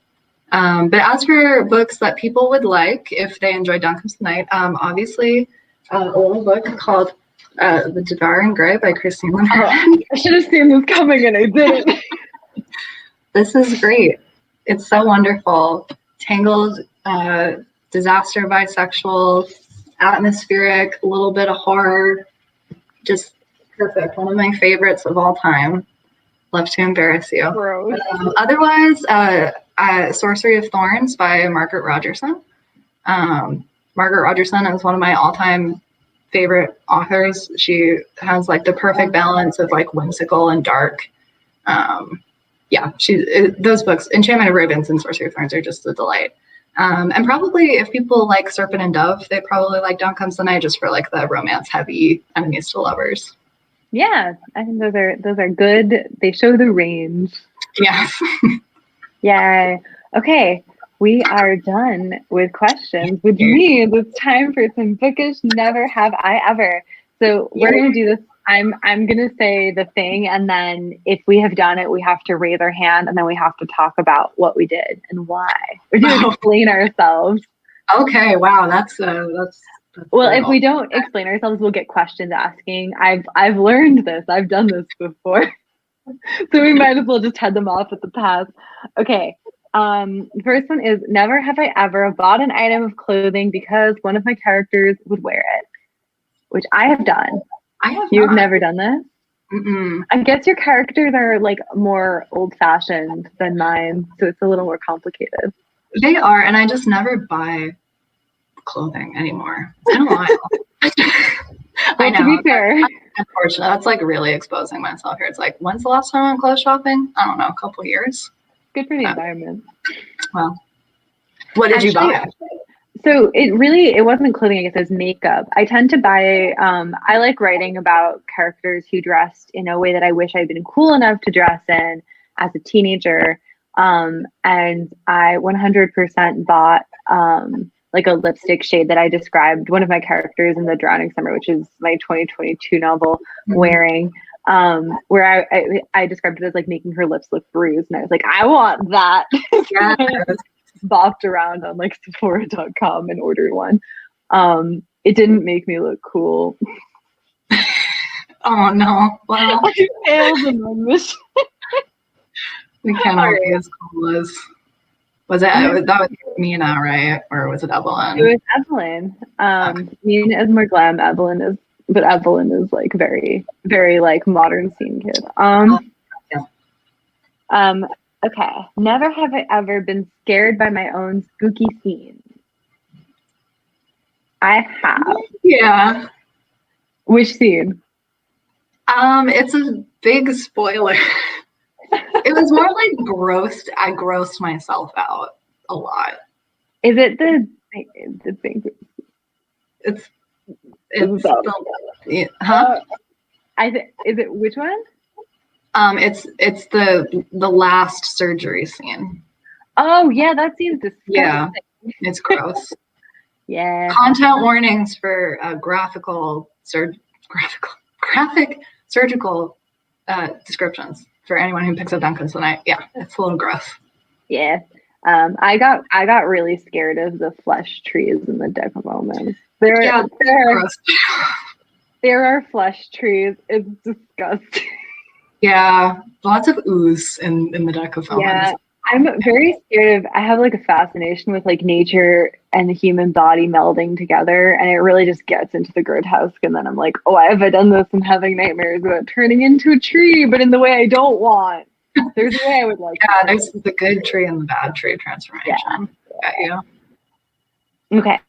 But as for books that people would like if they enjoy Down Comes the Night, obviously a little book called The Devouring Grey by Christine Lynn Herman. I should have seen this coming and I didn't. This is great. It's so wonderful. Tangled, disaster bisexual, atmospheric, a little bit of horror. Just perfect. One of my favorites of all time. Love to embarrass you. Otherwise, Sorcery of Thorns by Margaret Rodgerson. Margaret Rodgerson is one of my all-time favorite authors. She has like the perfect balance of like whimsical and dark. Those books, Enchantment of Ravens and Sorcery of Thorns, are just a delight. And probably if people like Serpent and Dove, they probably like Down Comes the Night just for like the romance-heavy enemies to lovers. Yeah, I think those are good. They show the range. Yes. Yay. Okay, we are done with questions, which means it's time for some bookish never have I ever. So we're gonna do this. I'm gonna say the thing, and then if we have done it, we have to raise our hand, and then we have to talk about what we did and why. We're gonna explain ourselves. Okay. Wow. That's well, if we don't explain ourselves, we'll get questions asking. I've learned this. I've done this before. So we might as well just head them off at the pass. Okay. First one is, never have I ever bought an item of clothing because one of my characters would wear it, which I have done. You've never done this? Mm-mm. I guess your characters are like more old-fashioned than mine, so it's a little more complicated. They are, and I just never buy clothing anymore. It's been a while. I know. To be fair, unfortunately, that's like really exposing myself here. It's like, when's the last time I went clothes shopping? I don't know, a couple of years. Good for the environment. Well, what did you buy? So it wasn't clothing, I guess it was makeup. I tend to buy, I like writing about characters who dressed in a way that I wish I'd been cool enough to dress in as a teenager. And I 100% bought like a lipstick shade that I described one of my characters in The Drowning Summer, which is my 2022 novel, wearing. Where I described it as like making her lips look bruised, and I was like, I want that. Yes. Bopped around on like Sephora.com and ordered one. It didn't make me look cool. Oh no! Well, I failed in my mission. we cannot be as cool as. Was it that was Mina, right? Or was it Evelyn? It was Evelyn. Mina is more glam. But Evelyn is like very, very like modern scene kid. Okay. Never have I ever been scared by my own spooky scene. I have. Yeah. Which scene? It's a big spoiler. It was more like grossed. I grossed myself out a lot. Is it the big? It's is it which one? It's the last surgery scene. Oh yeah, that seems disgusting. Yeah, it's gross. Yeah. Content warnings for graphic surgical descriptions for anyone who picks up Duncan tonight. Yeah, it's a little gross. Yeah. I got really scared of the flesh trees in the Deck of Omens. There are flesh trees. It's disgusting. Yeah, lots of ooze in the Deck of Omens. Yeah, I'm very scared of. I have like a fascination with like nature and the human body melding together, and it really just gets into the grotesque. And then I'm like, oh, have I done this? I'm having nightmares about turning into a tree, but in the way I don't want. There's a way I would like. Yeah, there's the good tree and the bad tree transformation. Yeah. Okay.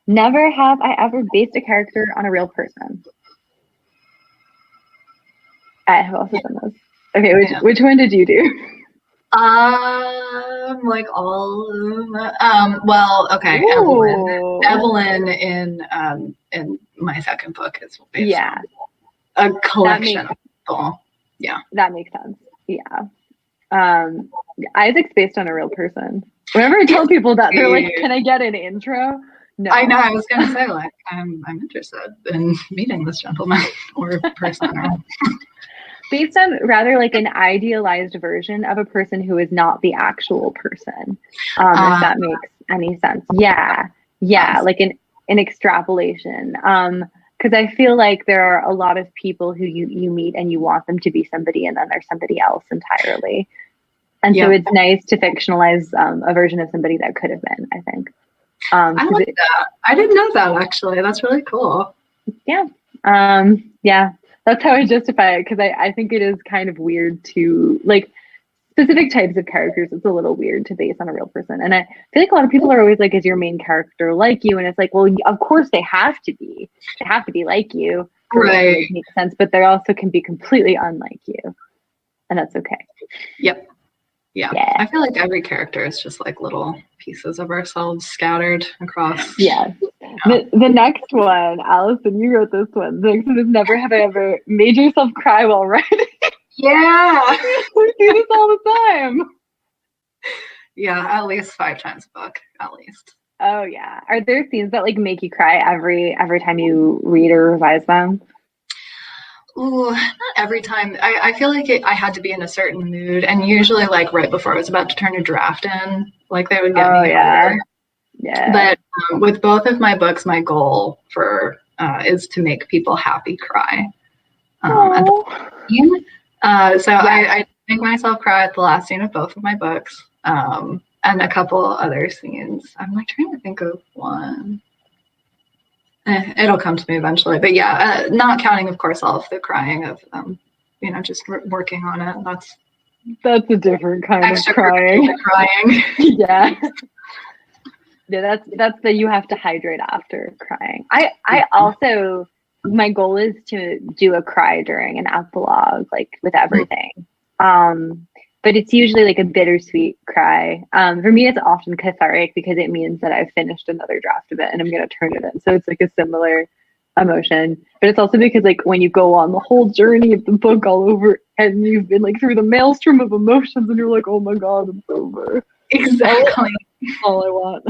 Never have I ever based a character on a real person. I have also done this. Okay, which one did you do? Like all of them. Well, okay, Ooh. Evelyn in my second book is based on a collection of people. Yeah. That makes sense. Yeah. Isaac's based on a real person. Whenever I tell people that, they're like, "Can I get an intro?" No. I know. I was gonna say, like, I'm interested in meeting this gentleman or person. Based on rather like an idealized version of a person who is not the actual person. If that makes any sense. Yeah. Like an extrapolation. Because I feel like there are a lot of people who you meet and you want them to be somebody, and then they're somebody else entirely. And so it's nice to fictionalize a version of somebody that could have been, I think. I like that. I didn't know that, actually. That's really cool. Yeah. That's how I justify it, because I think it is kind of weird to, like, specific types of characters, it's a little weird to base on a real person. And I feel like a lot of people are always like, is your main character like you? And it's like, well, of course they have to be. They have to be like you. Right. It makes sense, but they also can be completely unlike you. And that's okay. Yep. Yeah. I feel like every character is just like little pieces of ourselves scattered across. Yeah. The next one, Allison, you wrote this one. The next one is never have I ever made yourself cry while writing. Yeah. We do this all the time. Yeah, at least 5 times a book, at least. Oh yeah. Are there scenes that like make you cry every time you read or revise them? Ooh, not every time. I feel like I had to be in a certain mood, and usually like right before I was about to turn a draft in, like they would get me. Yeah. But with both of my books, my goal for is to make people happy cry. At the scene. I make myself cry at the last scene of both of my books, and a couple other scenes. I'm like trying to think of one. It'll come to me eventually, but yeah, not counting, of course, all of the crying of just working on it. That's a different kind of crying. Yeah. Yeah, that's the you have to hydrate after crying. I also, my goal is to do a cry during an epilogue, like with everything. But it's usually like a bittersweet cry. For me, it's often cathartic because it means that I've finished another draft of it and I'm going to turn it in. So it's like a similar emotion. But it's also because like when you go on the whole journey of the book all over and you've been like through the maelstrom of emotions and you're like, oh my God, it's over. Exactly. All I want.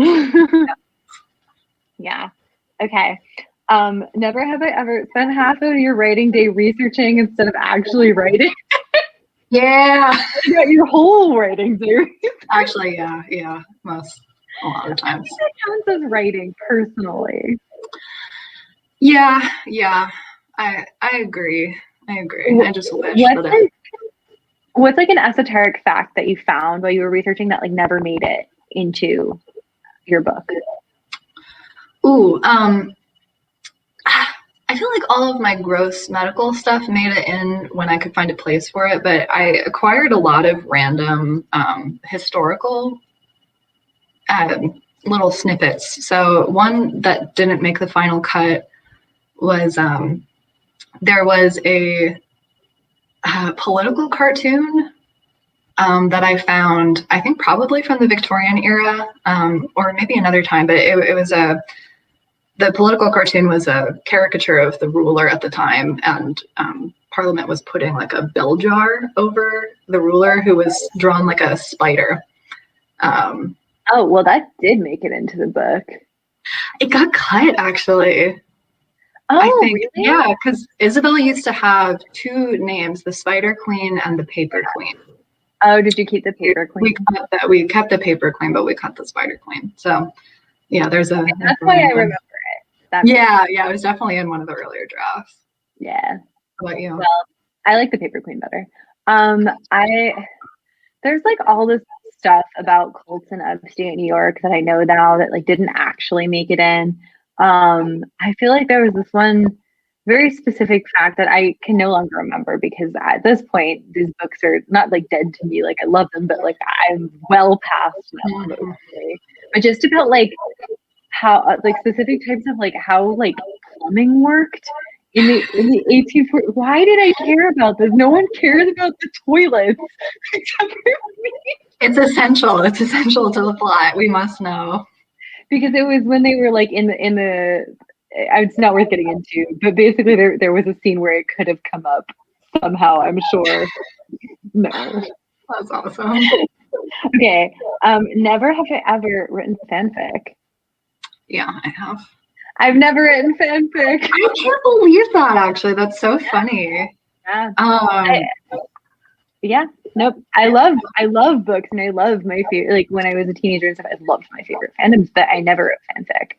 Yeah. Okay. Never have I ever spent half of your writing day researching instead of actually writing. Yeah. You got your whole writing day. Actually, yeah. A lot of times. That counts as writing personally. Yeah. I agree. I just wish that what's like an esoteric fact that you found while you were researching that like never made it into your book? Ooh, I feel like all of my gross medical stuff made it in when I could find a place for it, but I acquired a lot of random historical little snippets. So one that didn't make the final cut was there was a political cartoon that I found, I think probably from the Victorian era, or maybe another time, but it was the political cartoon was a caricature of the ruler at the time, and Parliament was putting like a bell jar over the ruler, who was drawn like a spider. Oh, well, that did make it into the book. It got cut, actually. Oh, I think, really? Yeah, because Isabel used to have two names, the Spider Queen and the Paper Queen. Oh, did you keep the Paper Queen? We kept the Paper Queen, but we cut the Spider Queen. So, yeah, there's a. Okay, that's why I remember it. It was definitely in one of the earlier drafts. Yeah. How about you? Well, I like the Paper Queen better. There's like all this stuff about cults in upstate New York that I know now that like didn't actually make it in. I feel like there was this one very specific fact that I can no longer remember because at this point these books are not like dead to me. Like I love them, but like I'm well past them. But just about like how like specific types of like how like plumbing worked in the 1840s. Why did I care about this? No one cares about the toilets except for me. It's essential. It's essential to the plot. We must know. Because it was when they were like in the it's not worth getting into, but basically there was a scene where it could have come up somehow, I'm sure. No. That's awesome. Okay. Never have I ever written fanfic. Yeah, I have. I've never written fanfic. I can't believe that, actually. That's so funny. Yeah. Yeah. Nope. I love books, and I love my favorite, like when I was a teenager and stuff, I loved my favorite fandoms, but I never wrote fanfic.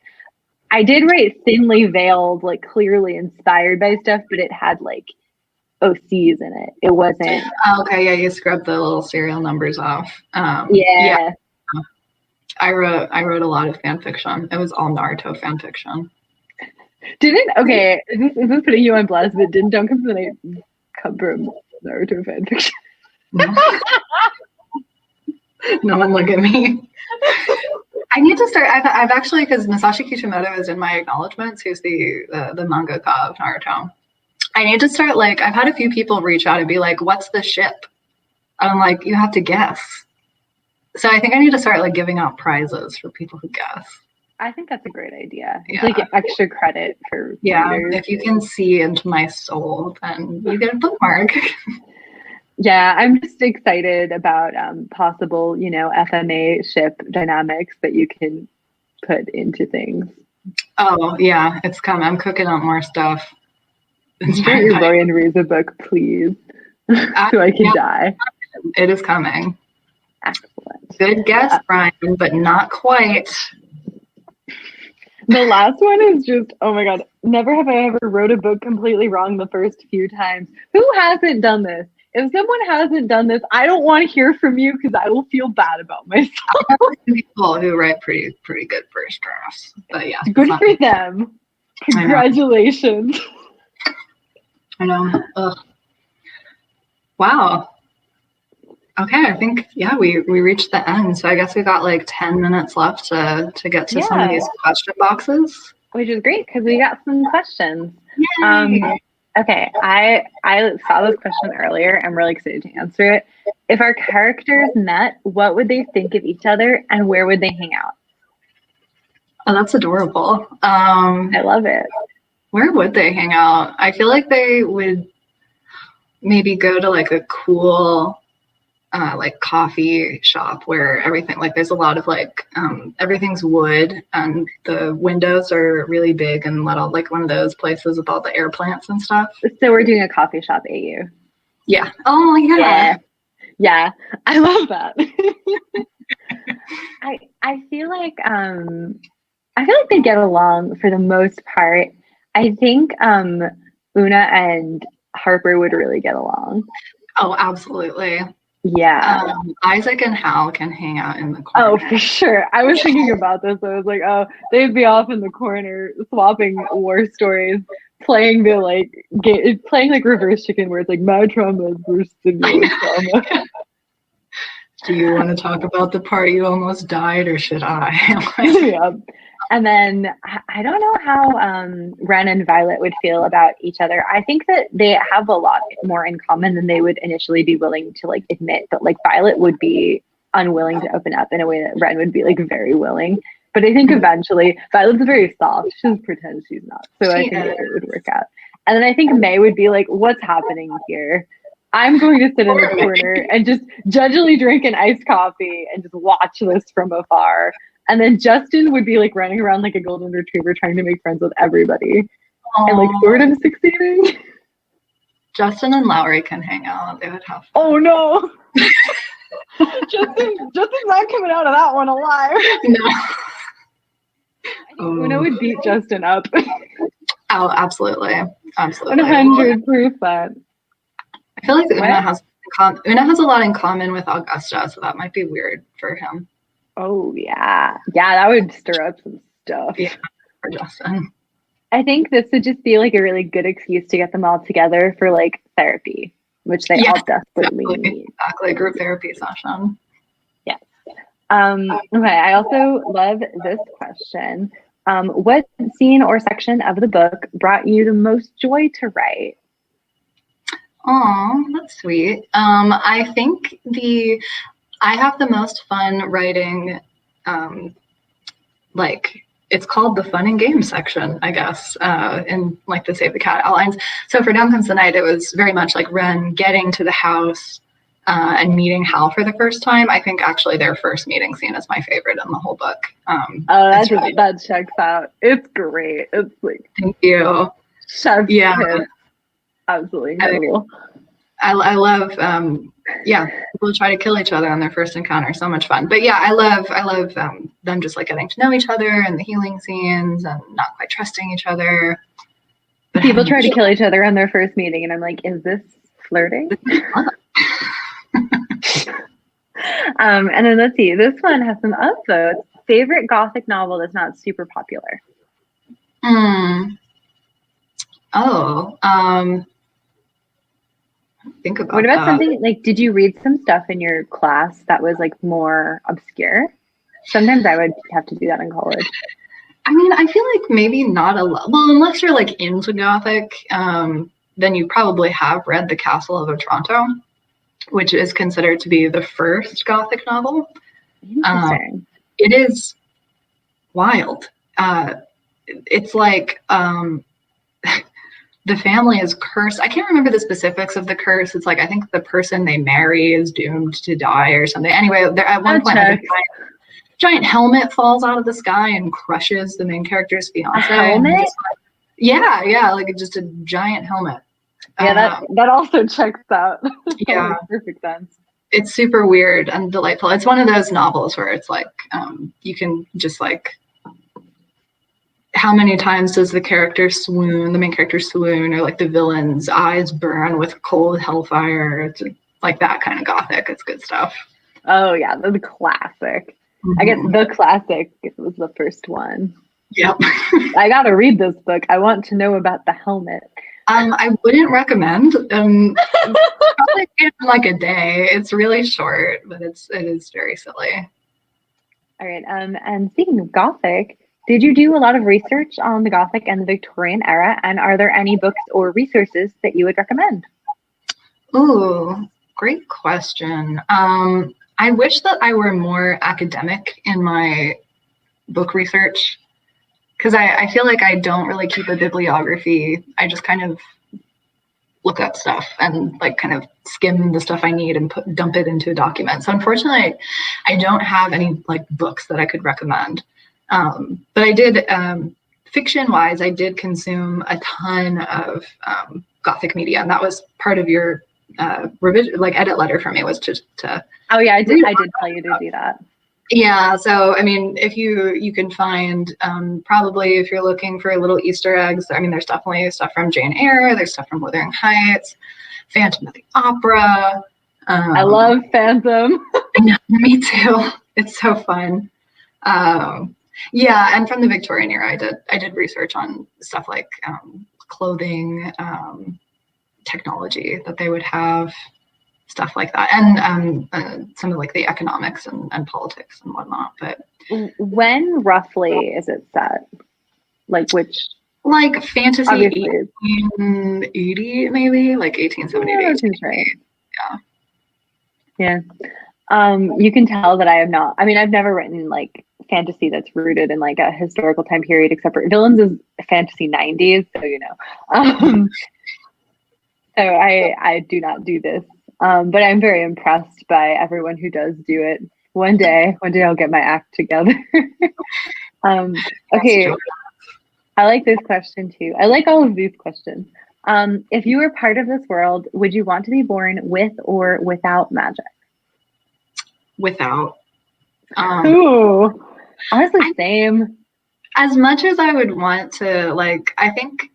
I did write thinly veiled, like clearly inspired by stuff, but it had like OCs in it. It wasn't. Okay, yeah, you scrubbed the little serial numbers off. Yeah. I wrote a lot of fan fiction. It was all Naruto fan fiction. Okay, is this putting you on blast? But didn't Don't Come to the Night come from Naruto fan fiction? No one look at me. I need to start. I've actually, because Masashi Kishimoto is in my acknowledgements, who's the mangaka of Naruto. I need to start, like, I've had a few people reach out and be like, "What's the ship?" And I'm like, "You have to guess." So I think I need to start like giving out prizes for people who guess. I think that's a great idea. Yeah. It's like extra credit for readers. If you can see into my soul, then you get a bookmark. Yeah, I'm just excited about possible, FMA ship dynamics that you can put into things. Oh yeah, it's coming. I'm cooking up more stuff. Get your Roy and Riza book, please, so I can die. It is coming. Excellent. Good guess, Brian, but not quite. The last one is just, oh my God, never have I ever wrote a book completely wrong the first few times. Who hasn't done this? If someone hasn't done this, I don't want to hear from you because I will feel bad about myself. I have people who write pretty good first drafts, but yeah. Good for them. Congratulations. I know. Ugh. Wow. Okay, I think, we reached the end. So I guess we got like 10 minutes left to get to some of these question boxes. Which is great because we got some questions. Yay. Okay, I saw this question earlier. I'm really excited to answer it. If our characters met, what would they think of each other and where would they hang out? Oh, that's adorable. I love it. Where would they hang out? I feel like they would maybe go to like a cool like coffee shop where everything, like there's a lot of like everything's wood and the windows are really big and little, like one of those places with all the air plants and stuff. So we're doing a coffee shop AU. Yeah. Oh yeah. Yeah. I love that. I feel like they get along for the most part. I think Una and Harper would really get along. Oh, absolutely. Yeah. Isaac and Hal can hang out in the corner. Oh, for sure. I was thinking about this. I was like, oh, they'd be off in the corner swapping war stories, playing reverse chicken where it's like my trauma versus your trauma. Do you want to talk about the part you almost died, or should I? Yeah. And then I don't know how Ren and Violet would feel about each other. I think that they have a lot more in common than they would initially be willing to like admit. But like Violet would be unwilling to open up in a way that Ren would be like very willing. But I think eventually Violet's very soft. She just pretends she's not. So I think it would work out. And then I think May would be like, what's happening here? I'm going to sit in the corner and just gingerly drink an iced coffee and just watch this from afar. And then Justin would be like running around like a golden retriever trying to make friends with everybody. Aww. And like sort of succeeding. Justin and Lowry can hang out. They would have fun. Oh no. Justin's not coming out of that one alive. No. I think Una would beat Justin up. Oh, absolutely. Absolutely. 100%. I feel like Una has a lot in common with Augusta, so that might be weird for him. Oh yeah. Yeah, that would stir up some stuff. Yeah, for Justin. I think this would just be like a really good excuse to get them all together for like therapy, which they all desperately need. Exactly, group therapy session. Yes. Okay, I also love this question. What scene or section of the book brought you the most joy to write? Oh, that's sweet. I think I have the most fun writing, like it's called the fun and games section, I guess, in like the Save the Cat outlines. So for Down Comes the Night, it was very much like Ren getting to the house and meeting Hal for the first time. I think actually their first meeting scene is my favorite in the whole book. That checks out. It's great. It's like thank you. Chef's kiss. Absolutely incredible. I love people try to kill each other on their first encounter. So much fun. But yeah, I love them just like getting to know each other and the healing scenes and not quite trusting each other. People try to kill each other on their first meeting and I'm like, is this flirting? And then let's see, this one has some upvotes. Favorite Gothic novel that's not super popular. Think about what about something like, did you read some stuff in your class that was like more obscure? Sometimes I would have to do that in college. I mean, I feel like maybe not a lot. Well, unless you're like into Gothic, then you probably have read The Castle of Otranto, which is considered to be the first Gothic novel. Interesting. It is wild. It's like the family is cursed. I can't remember the specifics of the curse. It's like, I think the person they marry is doomed to die or something. Anyway, at one point, a giant helmet falls out of the sky and crushes the main character's fiance. A helmet? Yeah, like just a giant helmet. Yeah, that also checks out. Yeah. Makes perfect sense. It's super weird and delightful. It's one of those novels where it's like, you can just like, how many times does the main character swoon, or like the villain's eyes burn with cold hellfire? It's like that kind of Gothic. It's good stuff. Oh yeah, the classic. Mm-hmm. I guess the classic was the first one. Yep. I gotta read this book. I want to know about the helmet. I wouldn't recommend. Probably in like a day. It's really short, but it is very silly. All right. And speaking of Gothic, did you do a lot of research on the Gothic and the Victorian era? And are there any books or resources that you would recommend? Ooh, great question. I wish that I were more academic in my book research, because I feel like I don't really keep a bibliography. I just kind of look up stuff and like kind of skim the stuff I need and dump it into a document. So unfortunately, I don't have any like books that I could recommend. But I did, fiction-wise, I did consume a ton of Gothic media, and that was part of your revision, like edit letter for me was to. Oh yeah, I did tell you to do that. Yeah, so I mean, if you can find probably if you're looking for little Easter eggs, I mean, there's definitely stuff from Jane Eyre, there's stuff from Wuthering Heights, Phantom of the Opera. I love Phantom. Me too. It's so fun. Yeah, and from the Victorian era, I did research on stuff like clothing, technology that they would have. Stuff like that, and some of like the economics and politics and whatnot. But when roughly is it set? Like which? Like fantasy 1880, maybe like 1870 to 1880. Yeah. You can tell that I am not. I mean, I've never written like fantasy that's rooted in like a historical time period, except for Villains is fantasy 90s, so you know. So I do not do this. But I'm very impressed by everyone who does do it. One day I'll get my act together. Okay, I like this question too. I like all of these questions. If you were part of this world, would you want to be born with or without magic? Without. Ooh, honestly, same. As much as I would want to, like, I think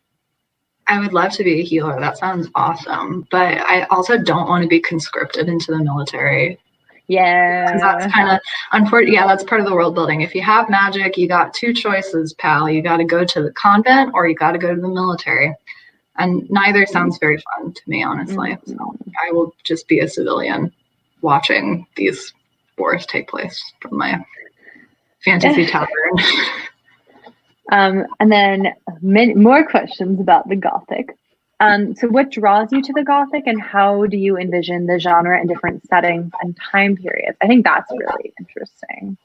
I would love to be a healer. That sounds awesome. But I also don't want to be conscripted into the military. Yeah. That's kind of unfortunate. Yeah, that's part of the world building. If you have magic, you got two choices, pal. You got to go to the convent or you got to go to the military. And neither sounds very fun to me, honestly. Mm-hmm. So I will just be a civilian watching these wars take place from my fantasy tavern. And then more questions about the Gothic. So what draws you to the Gothic and how do you envision the genre in different settings and time periods? I think that's really interesting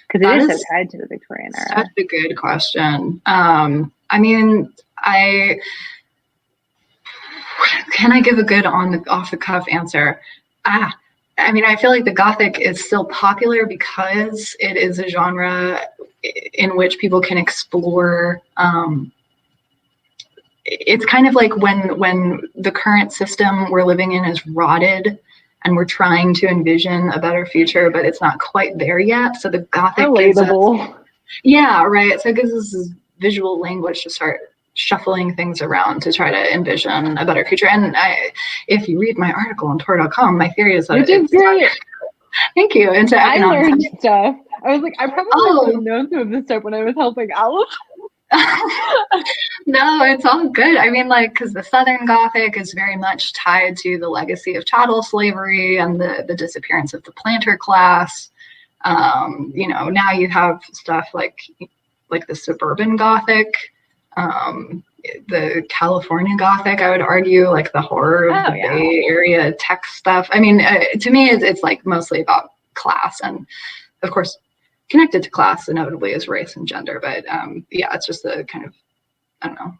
because it is so tied to the Victorian era. Such a good question. I mean, can I give a good off the cuff answer? I mean, I feel like the Gothic is still popular because it is a genre in which people can explore. It's kind of like when the current system we're living in is rotted and we're trying to envision a better future, but it's not quite there yet. So the Gothic relatable. Yeah, right. So it gives us this visual language to start shuffling things around to try to envision a better future. And if you read my article on Tor.com, my theory is that it's great. Thank you. Into economics. I learned stuff. I was like, I probably would have known some of this stuff when I was helping Alice. No, it's all good. I mean, like, because the Southern Gothic is very much tied to the legacy of chattel slavery and the disappearance of the planter class. You know, now you have stuff like the suburban Gothic, the California Gothic, I would argue, like the horror of the Bay Area tech stuff. I mean, to me, it's like mostly about class, and of course, connected to class inevitably is race and gender. But yeah, it's just a kind of, I don't know,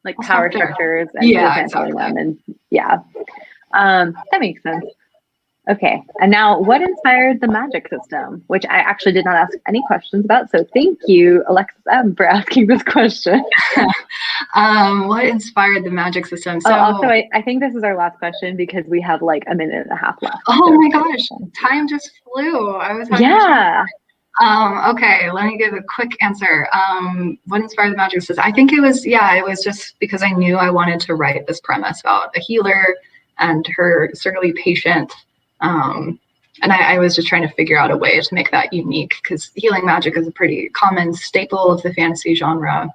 like power structures and exactly. them, and that makes sense. Okay, and now what inspired the magic system, which I actually did not ask any questions about, so thank you, Alexis M, for asking this question. What inspired the magic system? So also, I think this is our last question because we have like a minute and a half left. Oh my gosh, time just flew. I was okay, let me give a quick answer. What inspired the magic system? I think it was just because I knew I wanted to write this premise about a healer and her surly patient. And I was just trying to figure out a way to make that unique because healing magic is a pretty common staple of the fantasy genre.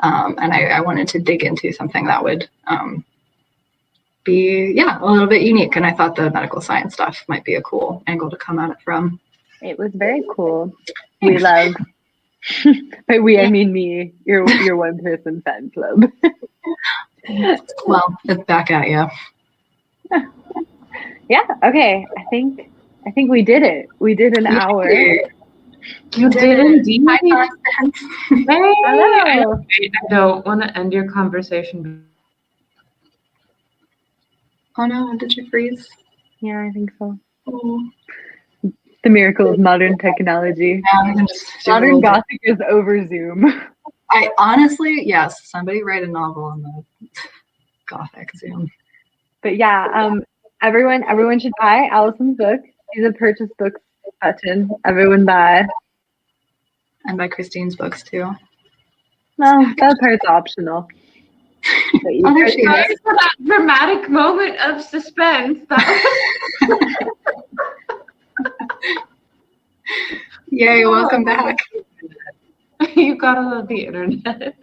And I wanted to dig into something that would be, a little bit unique. And I thought the medical science stuff might be a cool angle to come at it from. It was very cool. We love, by we, I mean me, your one person fan club. Well, it's back at you. Yeah. Okay. I think we did it. We did an hour. You did indeed. Hello. I don't want to end your conversation. Oh no, did you freeze? Yeah, I think so. Oh. The miracle of modern technology. Yeah, we can just Modern Gothic is over Zoom. I honestly, yes, somebody write a novel on the Gothic Zoom. But yeah, everyone should buy Allison's book. She's a purchase books button. Everyone buy. And by Christine's books too. Well, that part's optional. But you there she is. For that dramatic moment of suspense. Yay, welcome back. You gotta love the internet.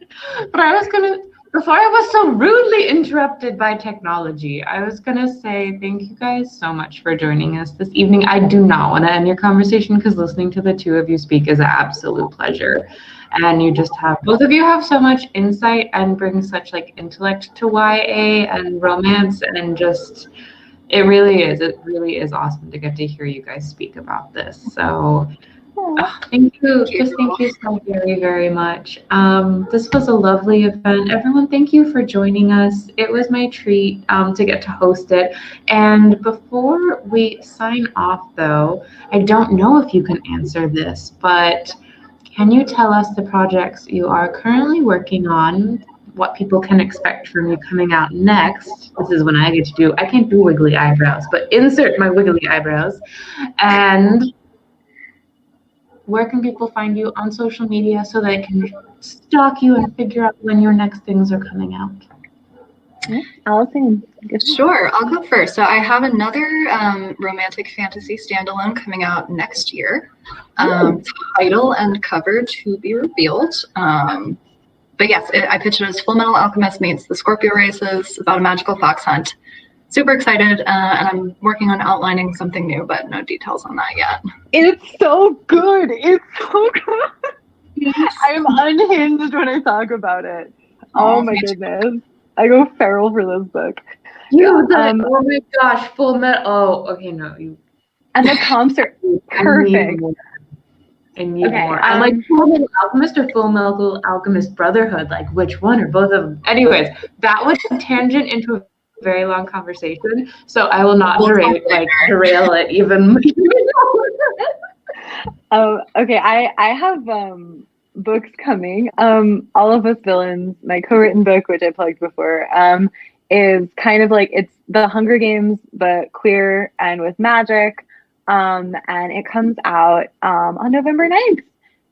But I was gonna, before I was so rudely interrupted by technology, I was gonna say thank you guys so much for joining us this evening. I do not want to end your conversation because listening to the two of you speak is an absolute pleasure. And you just have, both of you have so much insight and bring such like intellect to YA and romance, and just, it really is awesome to get to hear you guys speak about this. So thank you. Just thank you so very, very much. This was a lovely event. Everyone, thank you for joining us. It was my treat to get to host it. And before we sign off, though, I don't know if you can answer this, but can you tell us the projects you are currently working on, what people can expect from you coming out next? This is when I get to do, I can't do wiggly eyebrows, but insert my wiggly eyebrows. And where can people find you on social media so they can stalk you and figure out when your next things are coming out? Allison. Sure, I'll go first. So I have another romantic fantasy standalone coming out next year. Title and cover to be revealed. But yes, I pitched it as Full Metal Alchemist meets the Scorpio races, about a magical fox hunt. Super excited, and I'm working on outlining something new, but no details on that yet. It's so good. It's so good. Yes. I'm unhinged when I talk about it. Oh my goodness. I go feral for this book. Oh my gosh, Full Metal. Oh, okay, no. And the comps are perfect. I need more. I'm like Full Metal Alchemist or Full Metal Alchemist Brotherhood. Like, which one, or both of them? Anyways, that was a tangent into a very long conversation, so I will not derail it even. Okay, I have books coming. All of Us Villains, my co-written book, which I plugged before, is kind of like, it's the Hunger Games but queer and with magic. And it comes out on November 9th.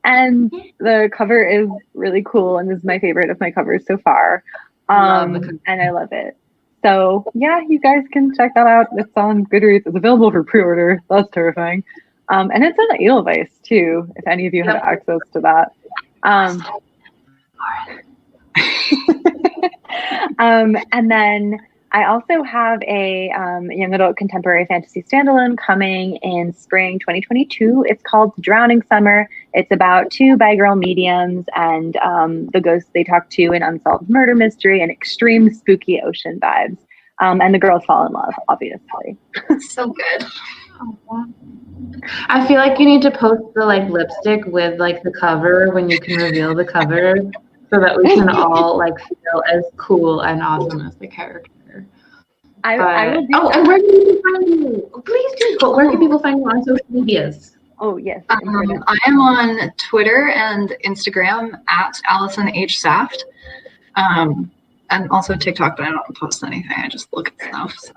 And the cover is really cool, and this is my favorite of my covers so far. And I love it. So yeah, you guys can check that out. It's on Goodreads. It's available for pre-order. That's terrifying. And it's on Edelweiss too, if any of you have access to that. And then I also have a young adult contemporary fantasy standalone coming in spring 2022. It's called Drowning Summer. It's about two bi-girl mediums and the ghosts they talk to, an unsolved murder mystery, and extreme spooky ocean vibes. And the girls fall in love, obviously. So good. I feel like you need to post the like lipstick with like the cover when you can reveal the cover, so that we can all like feel as cool and awesome as the character. I will do that. And where can people find you? Please do. But where can people find you on social medias? Oh yes. I am on Twitter and Instagram at Allison H. Saft. And also TikTok, but I don't post anything. I just look at stuff. So.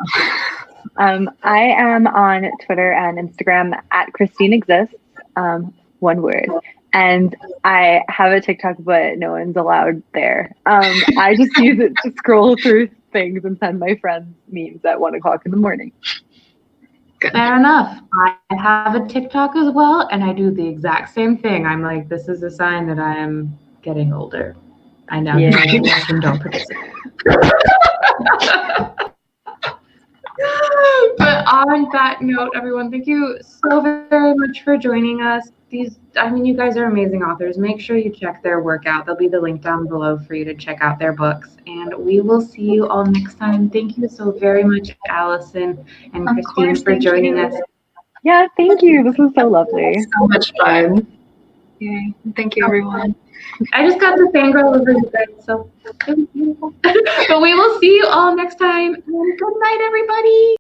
I am on Twitter and Instagram at Christine Exists, one word. And I have a TikTok, but no one's allowed there. I just use it to scroll through things and send my friends memes at 1 o'clock in the morning. Good. Fair enough. I have a TikTok as well, and I do the exact same thing. I'm like, this is a sign that I am getting older. I now don't participate. But on that note, everyone, thank you so very much for joining us. You guys are amazing authors. Make sure you check their work out. There'll be the link down below for you to check out their books. And we will see you all next time. Thank you so very much, Allison and Christine, for joining us. Yeah, thank you. This was so lovely. So much fun. Yay. Thank you, everyone. I just got to fangirl over you guys, so it was beautiful. But we will see you all next time. And good night, everybody.